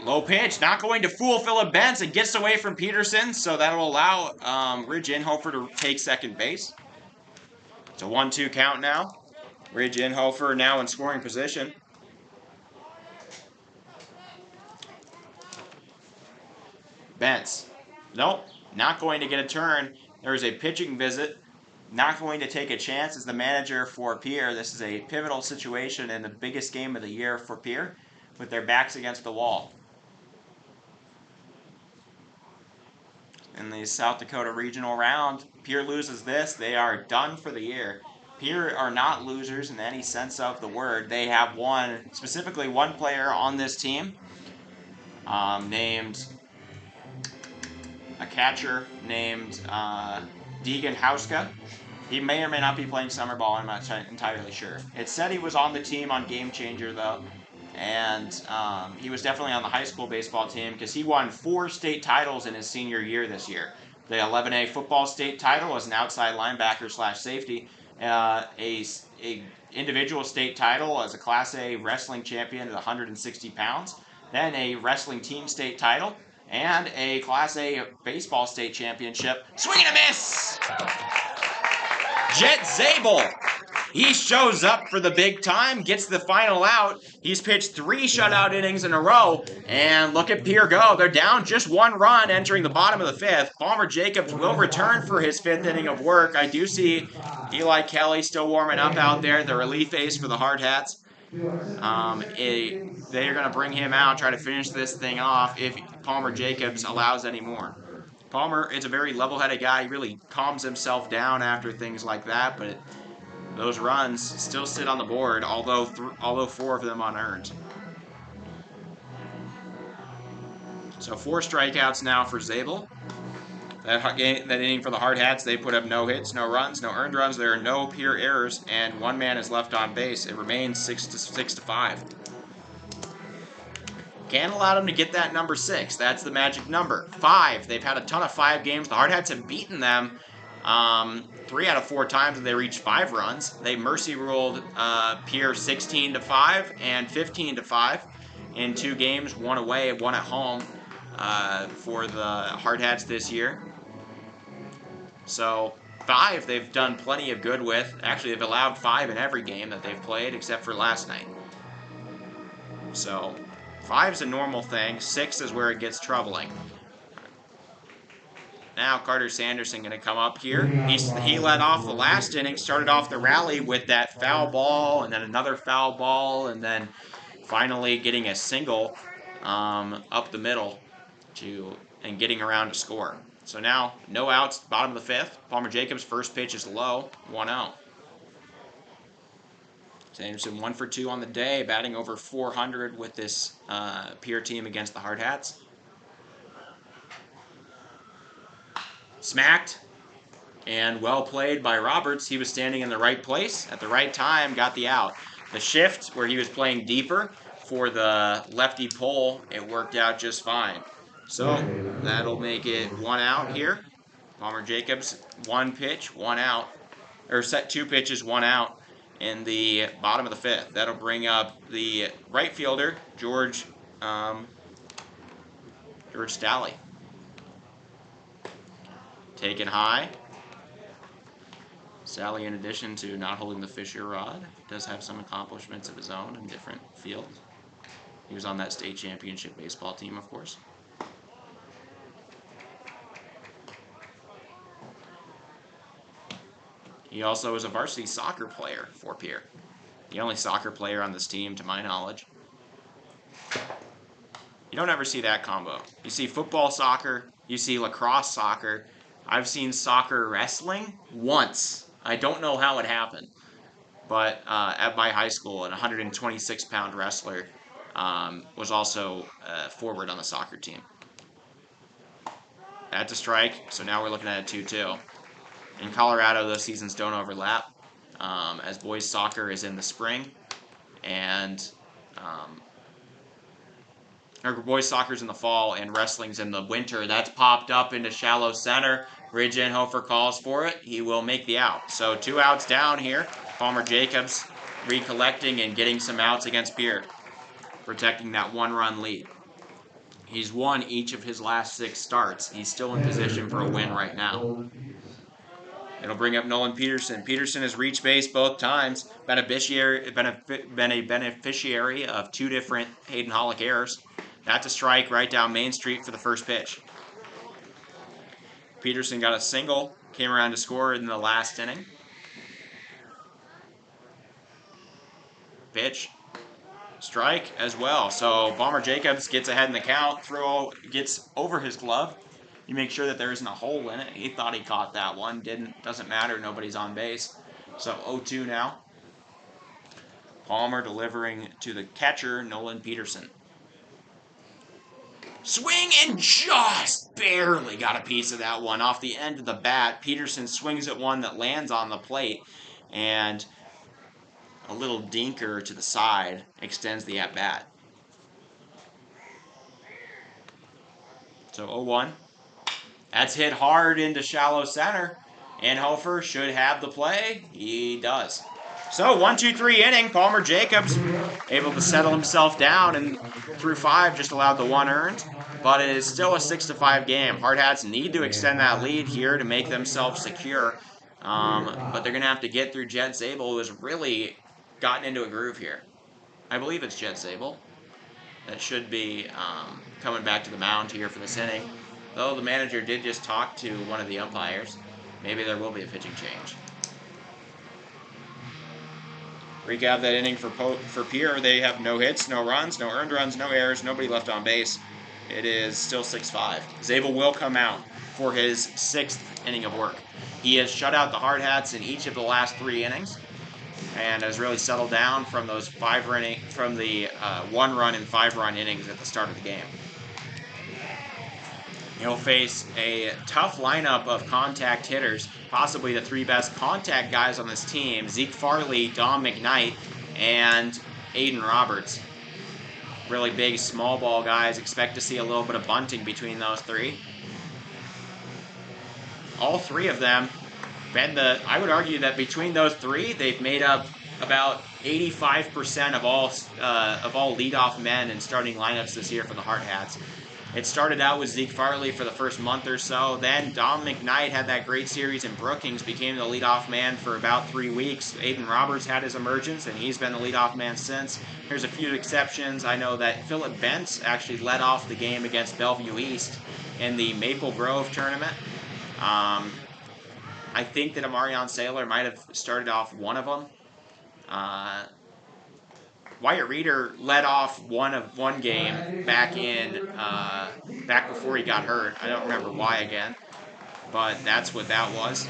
Low pitch, not going to fool Philip Betts. It gets away from Peterson, so that'll allow Ridge Inhofer to take second base. It's a 1-2 count now. Ridge Inhofer now in scoring position. Betts. Nope, not going to get a turn. There's a pitching visit. Not going to take a chance as the manager for Pierre. This is a pivotal situation in the biggest game of the year for Pierre with their backs against the wall. In the South Dakota Regional Round, Pierre loses this. They are done for the year. Pierre are not losers in any sense of the word. They have specifically one player on this team named a catcher named Deegan Hauska. He may or may not be playing summer ball. I'm not entirely sure. It said he was on the team on Game Changer, though. And he was definitely on the high school baseball team because he won 4 state titles in his senior year this year. The 11A football state title as an outside linebacker / safety, a individual state title as a Class A wrestling champion at 160 pounds, then a wrestling team state title, and a Class A baseball state championship. Swing and a miss! Jet Zabel. He shows up for the big time, gets the final out. He's pitched 3 shutout innings in a row. And look at Pierre go. They're down just 1 run entering the bottom of the 5th. Palmer Jacobs will return for his 5th inning of work. I do see Eli Kelly still warming up out there, the relief ace for the Hardhats. They're going to bring him out, try to finish this thing off if Palmer Jacobs allows any more. Palmer is a very level-headed guy. He really calms himself down after things like that, but those runs still sit on the board, although 4 of them unearned. So 4 strikeouts now for Zabel. That inning for the Hardhats, they put up no hits, no runs, no earned runs. There are no Pierre errors, and 1 man is left on base. It remains 6-5. Can't allow them to get that number 6. That's the magic number. 5. They've had a ton of 5 games. The Hardhats have beaten them 3 out of 4 times and they reached 5 runs. They mercy ruled Pierre 16-5 and 15-5 in 2 games, 1 away, 1 at home for the Hardhats this year. So 5 they've done plenty of good with. Actually, they've allowed 5 in every game that they've played except for last night. So 5's a normal thing. 6 is where it gets troubling. Now Carter Sanderson going to come up here. He led off the last inning, started off the rally with that foul ball, and then another foul ball, and then finally getting a single up the middle and getting around to score. So now no outs, bottom of the 5th. Palmer Jacobs' first pitch is low, 1 out. Sanderson 1 for 2 on the day, batting over 400 with this Pierre team against the Hardhats. Smacked and well played by Roberts. He was standing in the right place at the right time, got the out. The shift where he was playing deeper for the lefty pole, it worked out just fine. So that'll make it 1 out here. Palmer Jacobs, 1 pitch, 1 out. Or set 2 pitches, 1 out in the bottom of the 5th. That'll bring up the right fielder, George Stalley. Taken high. Sally, in addition to not holding the Fisher rod, does have some accomplishments of his own in different fields. He was on that state championship baseball team, of course. He also is a varsity soccer player for Pierre. The only soccer player on this team, to my knowledge. You don't ever see that combo. You see football soccer, you see lacrosse soccer. I've seen soccer wrestling once. I don't know how it happened. But at my high school, an 126-pound wrestler was also forward on the soccer team. That's a strike, so now we're looking at a 2-2. In Colorado, those seasons don't overlap, as boys soccer is in the spring, and boys soccer's in the fall, and wrestling's in the winter. That's popped up into shallow center. Ridgenhofer calls for it. He will make the out. So 2 outs down here. Palmer Jacobs recollecting and getting some outs against Pierre, protecting that 1-run lead. He's won each of his last 6 starts. He's still in position for a win right now. It'll bring up Nolan Peterson. Peterson has reached base both times. Been a beneficiary of 2 different Hayden Hollick errors. That's a strike right down Main Street for the first pitch. Peterson got a single, came around to score in the last inning. Pitch, strike as well. So Palmer Jacobs gets ahead in the count, throw gets over his glove. You make sure that there isn't a hole in it. He thought he caught that one, didn't. Doesn't matter, nobody's on base. So 0-2 now. Palmer delivering to the catcher, Nolan Peterson. Swing and just barely got a piece of that one off the end of the bat. Peterson swings at one that lands on the plate, and a little dinker to the side extends the at-bat. So 0-1. That's hit hard into shallow center. And Hofer should have the play. He does. So 1-2-3 inning. Palmer Jacobs able to settle himself down, and through 5 just allowed the 1 earned. But it is still a 6-5 game. Hardhats need to extend that lead here to make themselves secure. But they're going to have to get through Jet Zabel, who has really gotten into a groove here. I believe it's Jet Zabel that should be coming back to the mound here for this inning. Though the manager did just talk to one of the umpires, maybe there will be a pitching change. Recap that inning for Pierre. They have no hits, no runs, no earned runs, no errors, nobody left on base. It is still 6-5. Zabel will come out for his 6th inning of work. He has shut out the Hardhats in each of the last 3 innings, and has really settled down from those 1-run and 5-run innings at the start of the game. He'll face a tough lineup of contact hitters, possibly the 3 best contact guys on this team: Zeke Farley, Dom McKnight, and Aiden Roberts. Really big small ball guys. Expect to see a little bit of bunting between those 3. All 3 of them, I would argue that between those 3, they've made up about 85% of all leadoff men in starting lineups this year for the Hardhats. It started out with Zeke Farley for the first month or so. Then Dom McKnight had that great series in Brookings, became the leadoff man for about 3 weeks. Aiden Roberts had his emergence, and he's been the leadoff man since. There's a few exceptions. I know that Phillip Bentz actually led off the game against Bellevue East in the Maple Grove tournament. I think that Amarion Saylor might have started off one of them. Wyatt Reeder led off one game back before he got hurt. I don't remember why again, but that's what that was.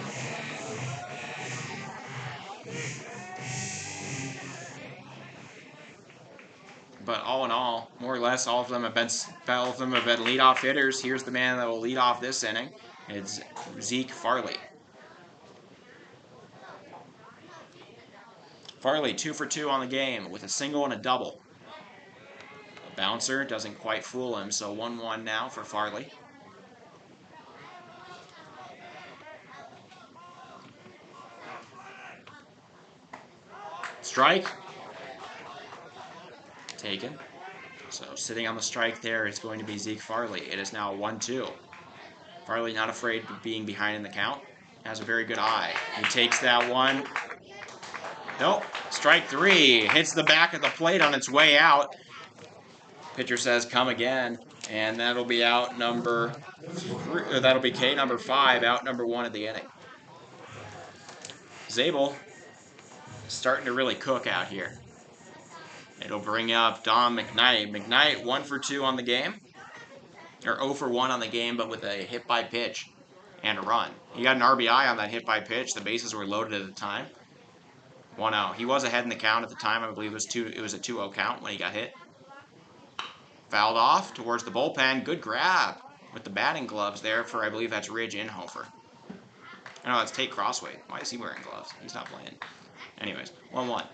But all in all, more or less, all of them have been leadoff hitters. Here's the man that will lead off this inning. It's Zeke Farley. Farley 2 for 2 on the game with a single and a double. A bouncer doesn't quite fool him, so 1-1 now for Farley. Strike. Taken. So sitting on the strike there is going to be Zeke Farley. It is now 1-2. Farley not afraid of being behind in the count. Has a very good eye. He takes that one. Nope. Strike 3. Hits the back of the plate on its way out. Pitcher says, come again. And that'll be out number 3, that'll be K number 5, out number 1 of the inning. Zabel starting to really cook out here. It'll bring up Dom McKnight. McKnight 1 for 2 on the game. Or 0 for 1 on the game, but with a hit by pitch and a run. He got an RBI on that hit by pitch. The bases were loaded at the time. 1-0. He was ahead in the count at the time. I believe it was a 2-0 count when he got hit. Fouled off towards the bullpen. Good grab with the batting gloves there for, I believe that's Ridge Inhofer. No, that's Tate Crossway. Why is he wearing gloves? He's not playing. Anyways, 1-1.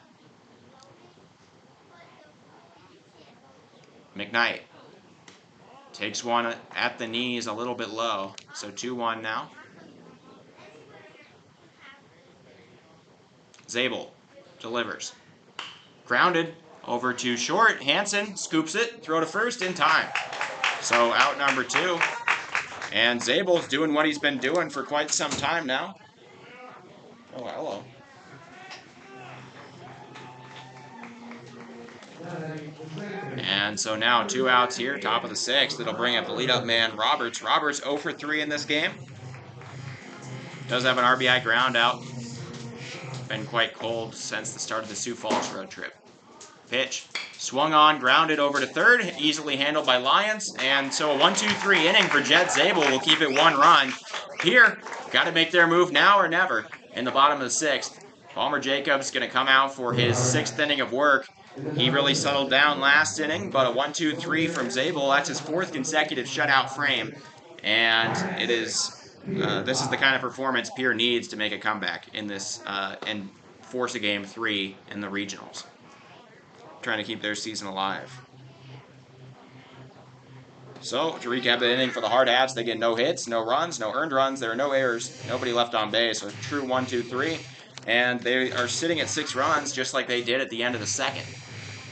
McKnight takes one at the knees a little bit low. So 2-1 now. Zabel delivers. Grounded over to short. Hansen scoops it. Throw to first in time. So out number 2. And Zabel's doing what he's been doing for quite some time now. Oh, hello. And so now 2 outs here, top of the 6th. It'll bring up the leadoff man, Roberts. Roberts 0 for 3 in this game. Does have an RBI ground out. Been quite cold since the start of the Sioux Falls road trip. Pitch. Swung on, grounded over to third. Easily handled by Lyons. And so a 1-2-3 inning for Jet Zabel will keep it 1 run. Here, got to make their move now or never in the bottom of the 6th. Palmer Jacobs going to come out for his 6th inning of work. He really settled down last inning, but a 1-2-3 from Zabel. That's his 4th consecutive shutout frame. And it is this is the kind of performance Pierre needs to make a comeback in this and force a game 3 in the regionals. Trying to keep their season alive. So, to recap the inning for the Hardhats, they get no hits, no runs, no earned runs. There are no errors, nobody left on base. So, true 1-2-3. And they are sitting at 6 runs just like they did at the end of the second.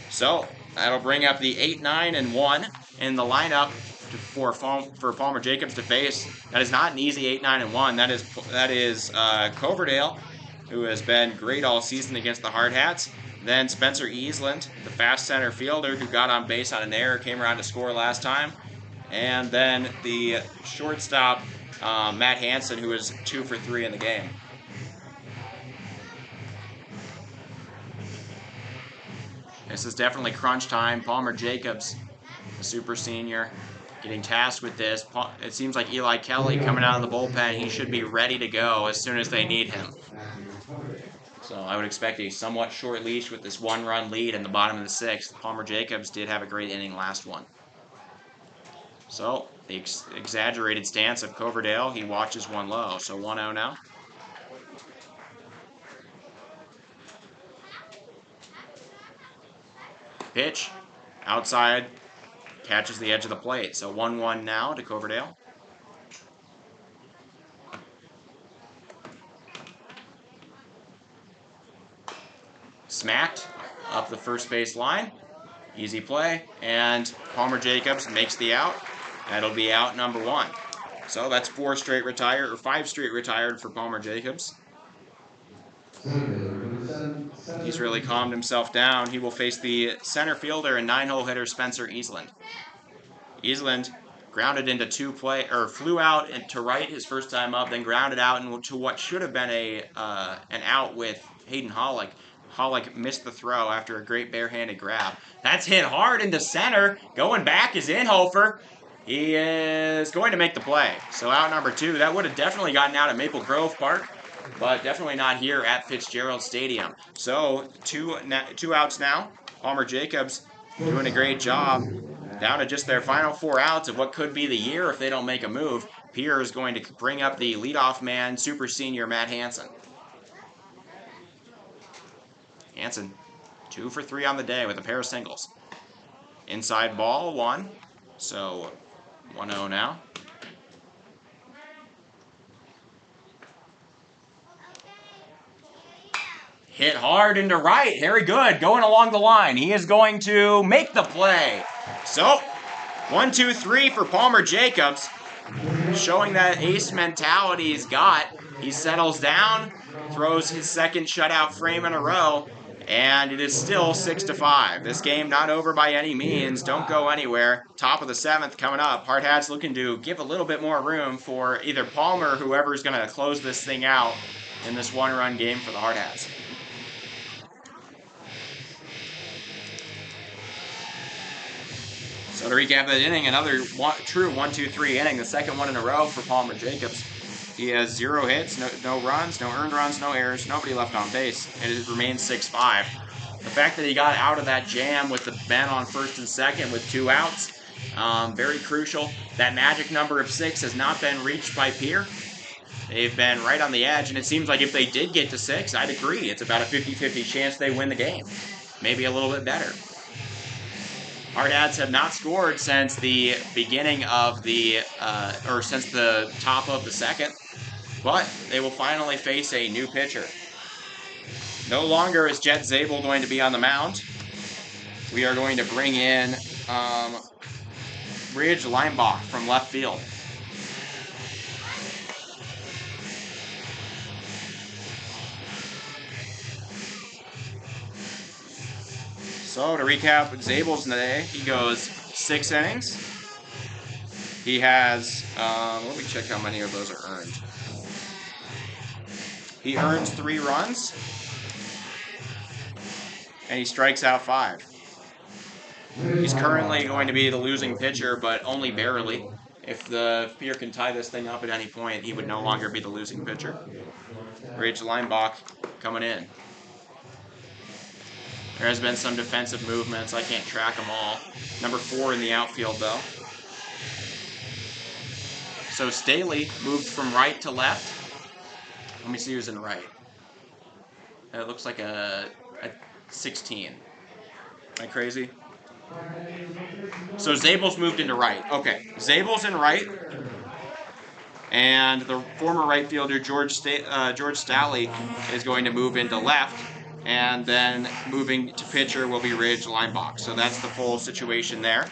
So, that'll bring up the 8, 9, and 1 in the lineup for Palmer Jacobs to face. That is not an easy 8, 9, and 1. That is Coverdale, who has been great all season against the Hardhats. Then Spencer Easland, the fast center fielder who got on base on an error, came around to score last time. And then the shortstop, Matt Hansen, who was 2 for 3 in the game. This is definitely crunch time. Palmer Jacobs, the super senior, getting tasked with this. It seems like Eli Kelly coming out of the bullpen. He should be ready to go as soon as they need him. So I would expect a somewhat short leash with this 1-run lead in the bottom of the 6th. Palmer Jacobs did have a great inning last one. So the exaggerated stance of Coverdale, he watches one low. So 1-0 now. Pitch, outside, catches the edge of the plate. So 1-1 now to Coverdale. Smacked up the first base line. Easy play. And Palmer Jacobs makes the out. That'll be out number 1. So that's 5 straight retired for Palmer Jacobs. He's really calmed himself down. He will face the center fielder and 9-hole hitter Spencer Easland. Easland grounded into flew out to right his first time up, then grounded out into what should have been an out with Hayden Hollick. Hollick missed the throw after a great barehanded grab. That's hit hard into center. Going back is Inhofer. He is going to make the play. So out number 2. That would have definitely gotten out at Maple Grove Park, but definitely not here at Fitzgerald Stadium. So two outs now. Palmer Jacobs doing a great job. Down to just their final 4 outs of what could be the year if they don't make a move. Pierre is going to bring up the leadoff man, super senior Matt Hansen. Hansen, 2 for 3 on the day with a pair of singles. Inside ball, 1. So 1-0 now. Hit hard into right. Very good. Going along the line. He is going to make the play. So 1-2-3 for Palmer Jacobs. Showing that ace mentality he's got. He settles down, throws his second shutout frame in a row, and it is still 6-5. This game not over by any means. Don't go anywhere. Top of the 7th coming up. Hardhats looking to give a little bit more room for either Palmer or whoever's going to close this thing out in this 1-run game for the Hardhats. So to recap that inning, another true 1-2-3 inning, the second one in a row for Palmer Jacobs. He has 0 hits, no runs, no earned runs, no errors, nobody left on base, and it remains 6-5. The fact that he got out of that jam with the men on first and second with 2 outs, very crucial. That magic number of 6 has not been reached by Pierre. They've been right on the edge, and it seems like if they did get to 6, I'd agree. It's about a 50-50 chance they win the game. Maybe a little bit better. Hardhats have not scored since the beginning of since the top of the 2nd, but they will finally face a new pitcher. No longer is Jet Zabel going to be on the mound. We are going to bring in Ridge Leimbach from left field. So to recap Zabel's day, he goes 6 innings. He has, let me check how many of those are earned. He earns 3 runs, and he strikes out 5. He's currently going to be the losing pitcher, but only barely. If Pierre can tie this thing up at any point, he would no longer be the losing pitcher. Ridge Leimbach coming in. There has been some defensive movements. I can't track them all. Number 4 in the outfield, though. So Staley moved from right to left. Let me see who's in right. It looks like a 16. Am I crazy? So Zabel's moved into right. Okay, Zabel's in right. And the former right fielder, George Staley, is going to move into left. And then moving to pitcher will be Ridge Linebach. So that's the full situation there.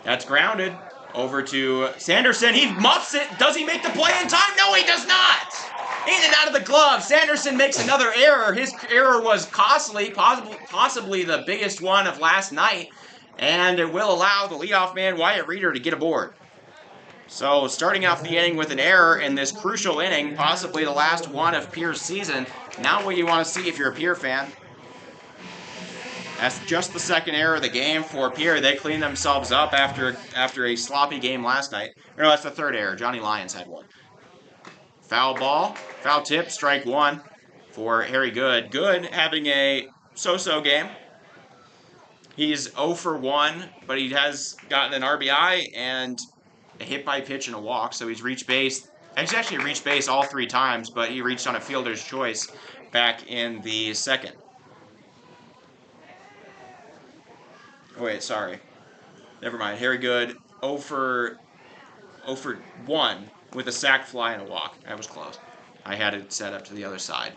That's grounded. Over to Sanderson. He muffs it. Does he make the play in time? No, he does not. In and out of the glove. Sanderson makes another error. His error was costly, possibly the biggest one of last night. And it will allow the leadoff man, Wyatt Reeder, to get aboard. So starting off the inning with an error in this crucial inning, possibly the last one of Pierre's season. Not what you want to see if you're a Pierre fan. That's just the second error of the game for Pierre. They cleaned themselves up after a sloppy game last night. No, that's the third error. Johnny Lyons had one. Foul ball, foul tip, strike one for Harry Good. Good having a so-so game. He's 0 for 1, but he has gotten an RBI and a hit by pitch and a walk, so he's reached base. He's actually reached base all 3 times, but he reached on a fielder's choice back in the second. Oh, wait, sorry. Never mind. Harry Good, 0 for 1 with a sac fly and a walk. That was close. I had it set up to the other side.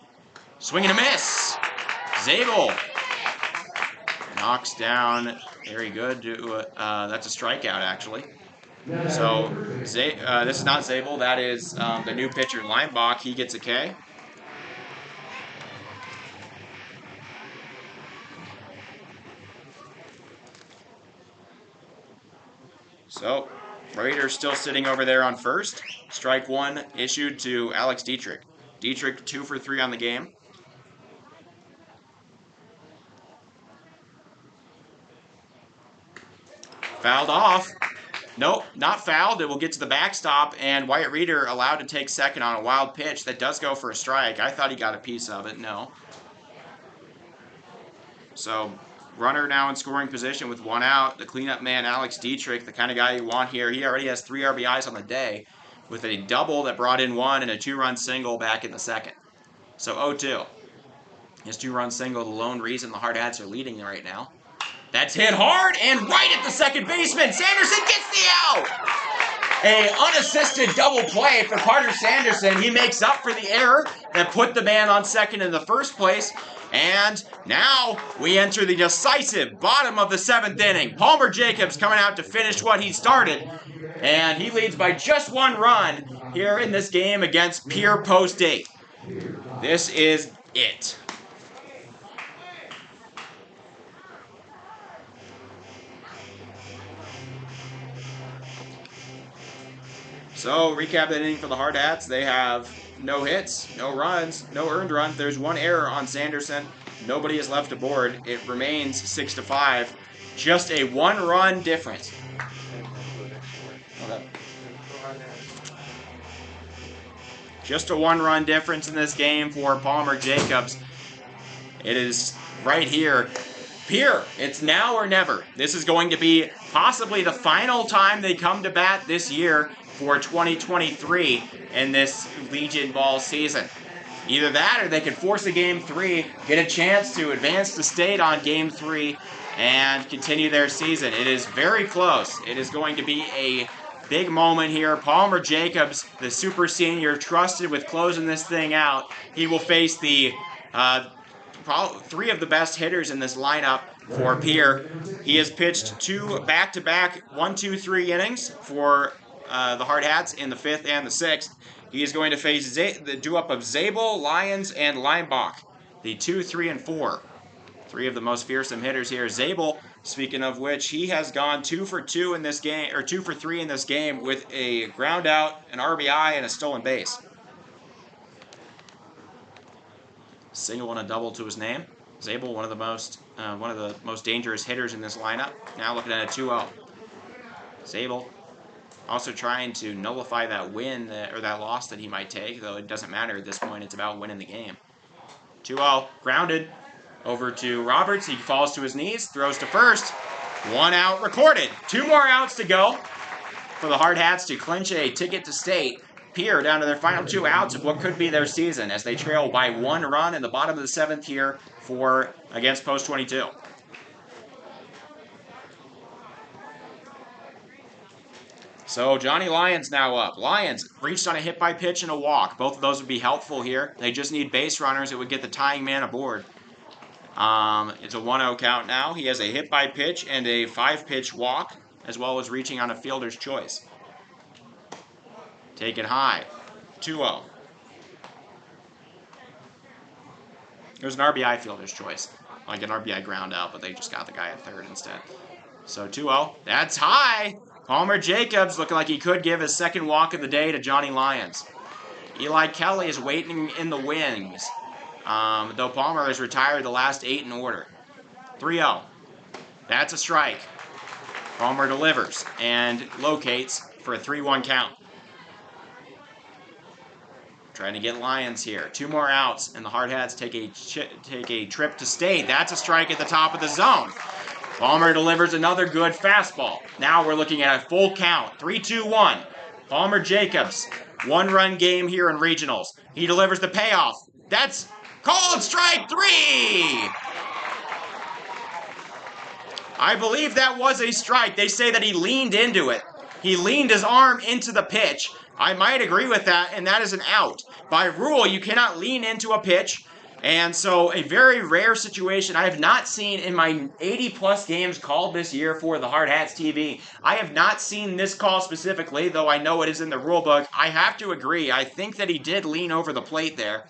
Swing and a miss. Zabel knocks down Harry Good. That's a strikeout, actually. So this is not Zabel. That is the new pitcher, Linebach. He gets a K. So, Raiders still sitting over there on first. Strike one issued to Alex Dietrich. Dietrich 2 for 3 on the game. Fouled off. Nope, not fouled. It will get to the backstop, and Wyatt Reeder allowed to take second on a wild pitch that does go for a strike. I thought he got a piece of it. No. So, runner now in scoring position with 1 out. The cleanup man, Alex Dietrich, the kind of guy you want here. He already has 3 RBIs on the day with a double that brought in 1 and a 2-run single back in the second. So 0-2. His 2-run single, the lone reason the Hardhats are leading right now. That's hit hard and right at the second baseman. Sanderson gets the out. A unassisted double play for Carter Sanderson. He makes up for the error that put the man on second in the first place. And now we enter the decisive bottom of the 7th inning. Palmer Jacobs coming out to finish what he started. And he leads by just 1 run here in this game against Pierre Post 8. This is it. So, recap the inning for the Hardhats. They have no hits, no runs, no earned runs. There's 1 error on Sanderson. Nobody is left aboard. It remains 6-5. Just a 1-run difference. Okay. Just a 1-run difference in this game for Palmer Jacobs. It is right here. Pierre, it's now or never. This is going to be possibly the final time they come to bat this year for 2023 in this Legion Ball season. Either that or they could force a Game 3, get a chance to advance to state on Game 3, and continue their season. It is very close. It is going to be a big moment here. Palmer Jacobs, the super senior, trusted with closing this thing out. He will face the 3 of the best hitters in this lineup for Pierre. He has pitched 2 back-to-back 1-2-3 innings for the Hardhats in the 5th and the 6th. He is going to face the duo of Zabel, Lyons, and Linebach, the 2, 3, and 4. 3 of the most fearsome hitters here. Zabel, speaking of which, he has gone 2 for 2 in this game, or 2 for 3 in this game with a ground out, an RBI, and a stolen base. Single and a double to his name. Zabel, one of the most dangerous hitters in this lineup. Now looking at a 2-0. Zabel also trying to nullify that win or that loss that he might take, though it doesn't matter at this point. It's about winning the game. 2-0, grounded over to Roberts. He falls to his knees, throws to first. 1 out recorded. 2 more outs to go for the Hardhats to clinch a ticket to state. Pierre down to their final 2 outs of what could be their season as they trail by 1 run in the bottom of the 7th here against Post 22. So Johnny Lyons now up. Lyons reached on a hit by pitch and a walk. Both of those would be helpful here. They just need base runners. It would get the tying man aboard. It's a 1-0 count now. He has a hit by pitch and a 5-pitch walk, as well as reaching on a fielder's choice. Taken high. 2-0. It was an RBI fielder's choice. Like an RBI ground out, but they just got the guy at third instead. So 2-0. That's high! Palmer Jacobs looking like he could give his second walk of the day to Johnny Lyons. Eli Kelly is waiting in the wings. Though Palmer has retired the last 8 in order. 3-0. That's a strike. Palmer delivers and locates for a 3-1 count. Trying to get Lyons here. 2 more outs, and the Hardhats take a trip to state. That's a strike at the top of the zone. Palmer delivers another good fastball. Now we're looking at a full count. 3-2-1. Palmer Jacobs. 1-run game here in regionals. He delivers the payoff. That's called strike 3! I believe that was a strike. They say that he leaned into it. He leaned his arm into the pitch. I might agree with that, and that is an out. By rule, you cannot lean into a pitch. And so a very rare situation I have not seen in my 80-plus games called this year for the Hardhats TV. I have not seen this call specifically, though I know it is in the rule book. I have to agree. I think that he did lean over the plate there.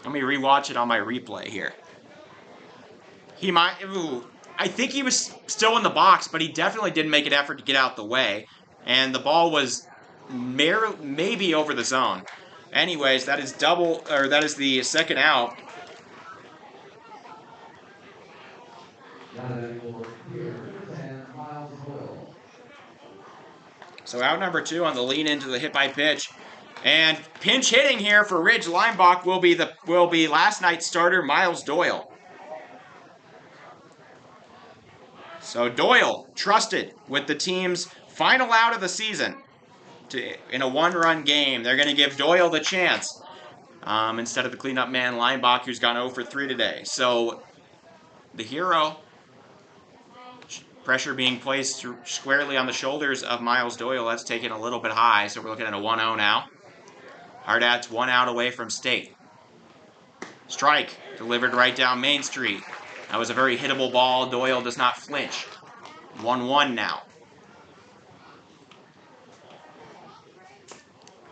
Let me rewatch it on my replay here. He might... I think he was still in the box, but he definitely didn't make an effort to get out the way. And the ball was maybe over the zone. Anyways, that is the second out. So out number 2 on the lean into the hit by pitch. And pinch hitting here for Ridge Limbach will be last night's starter, Miles Doyle. So Doyle trusted with the team's final out of the season in a 1-run game. They're going to give Doyle the chance instead of the cleanup man Limbach, who's gone 0 for 3 today. So the hero, pressure being placed squarely on the shoulders of Miles Doyle. That's taken a little bit high, so we're looking at a 1-0 now. Hardhats 1 out away from state. Strike delivered right down Main Street. That was a very hittable ball. Doyle does not flinch. 1-1 now.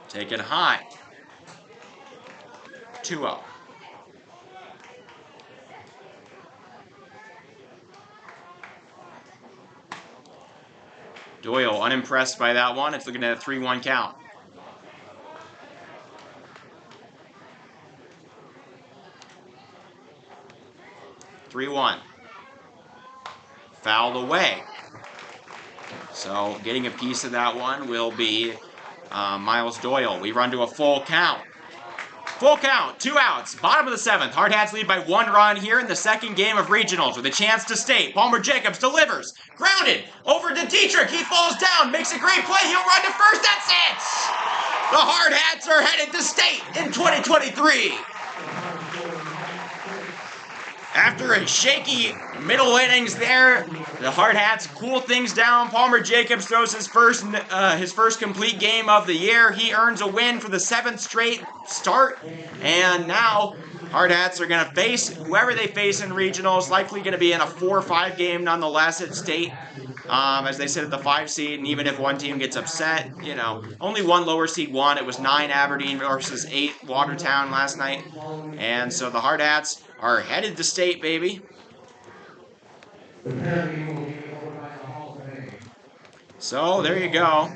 Taken high. 2-0. Doyle unimpressed by that one. It's looking at a 3-1 count. Fouled away. So getting a piece of that one will be Miles Doyle. We run to a full count. Full count, 2 outs, bottom of the 7th. Hardhats lead by 1 run here in the second game of regionals with a chance to state. Palmer Jacobs delivers. Grounded over to Dietrich. He falls down, makes a great play. He'll run to first. That's it! The Hardhats are headed to state in 2023. After a shaky middle innings there, the Hardhats cool things down. Palmer Jacobs throws his first complete game of the year. He earns a win for the 7th straight start. And now Hardhats are going to face whoever they face in regionals. Likely going to be in a 4 or 5 game nonetheless at state. As they sit at the 5 seed, and even if one team gets upset, you know, only one lower seed won. It was 9 Aberdeen versus 8 Watertown last night. And so the Hardhats are headed to state, baby. So there you go.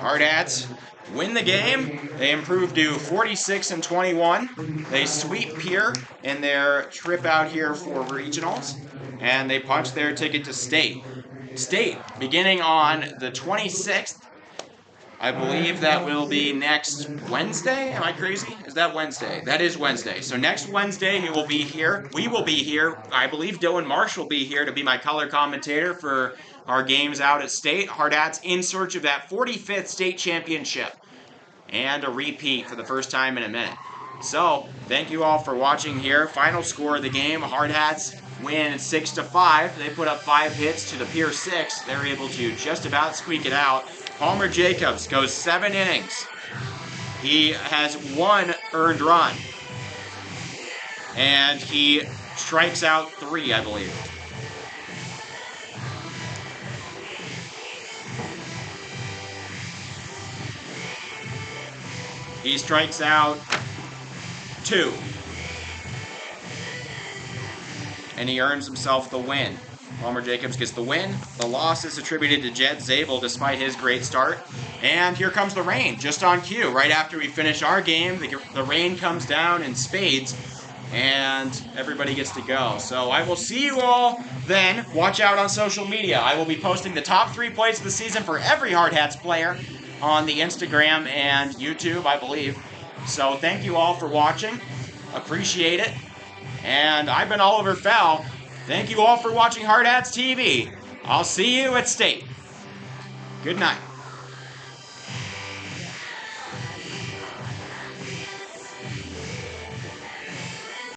Hardhats win the game. They improve to 46-21. They sweep Pierre in their trip out here for regionals, and they punch their ticket to state. State beginning on the 26th I believe that will be next Wednesday. Am I crazy? Is that Wednesday? That is Wednesday. So next Wednesday, he will be here. We will be here. I believe Dylan Marsh will be here to be my color commentator for our games out at state. Hardhats in search of that 45th state championship and a repeat for the first time in a minute. So, thank you all for watching here. Final score of the game, Hardhats win 6-5. They put up 5 hits to the Pierre 6. They're able to just about squeak it out. Palmer Jacobs goes 7 innings. He has 1 earned run. And he strikes out 3, I believe. He strikes out 2. And he earns himself the win. Palmer Jacobs gets the win. The loss is attributed to Jed Zabel despite his great start. And here comes the rain, just on cue. Right after we finish our game, the rain comes down in spades, and everybody gets to go. So I will see you all then. Watch out on social media. I will be posting the top 3 plays of the season for every Hardhats player on the Instagram and YouTube, I believe. So thank you all for watching. Appreciate it. And I've been Oliver Fell. Thank you all for watching Hardhats TV. I'll see you at state. Good night.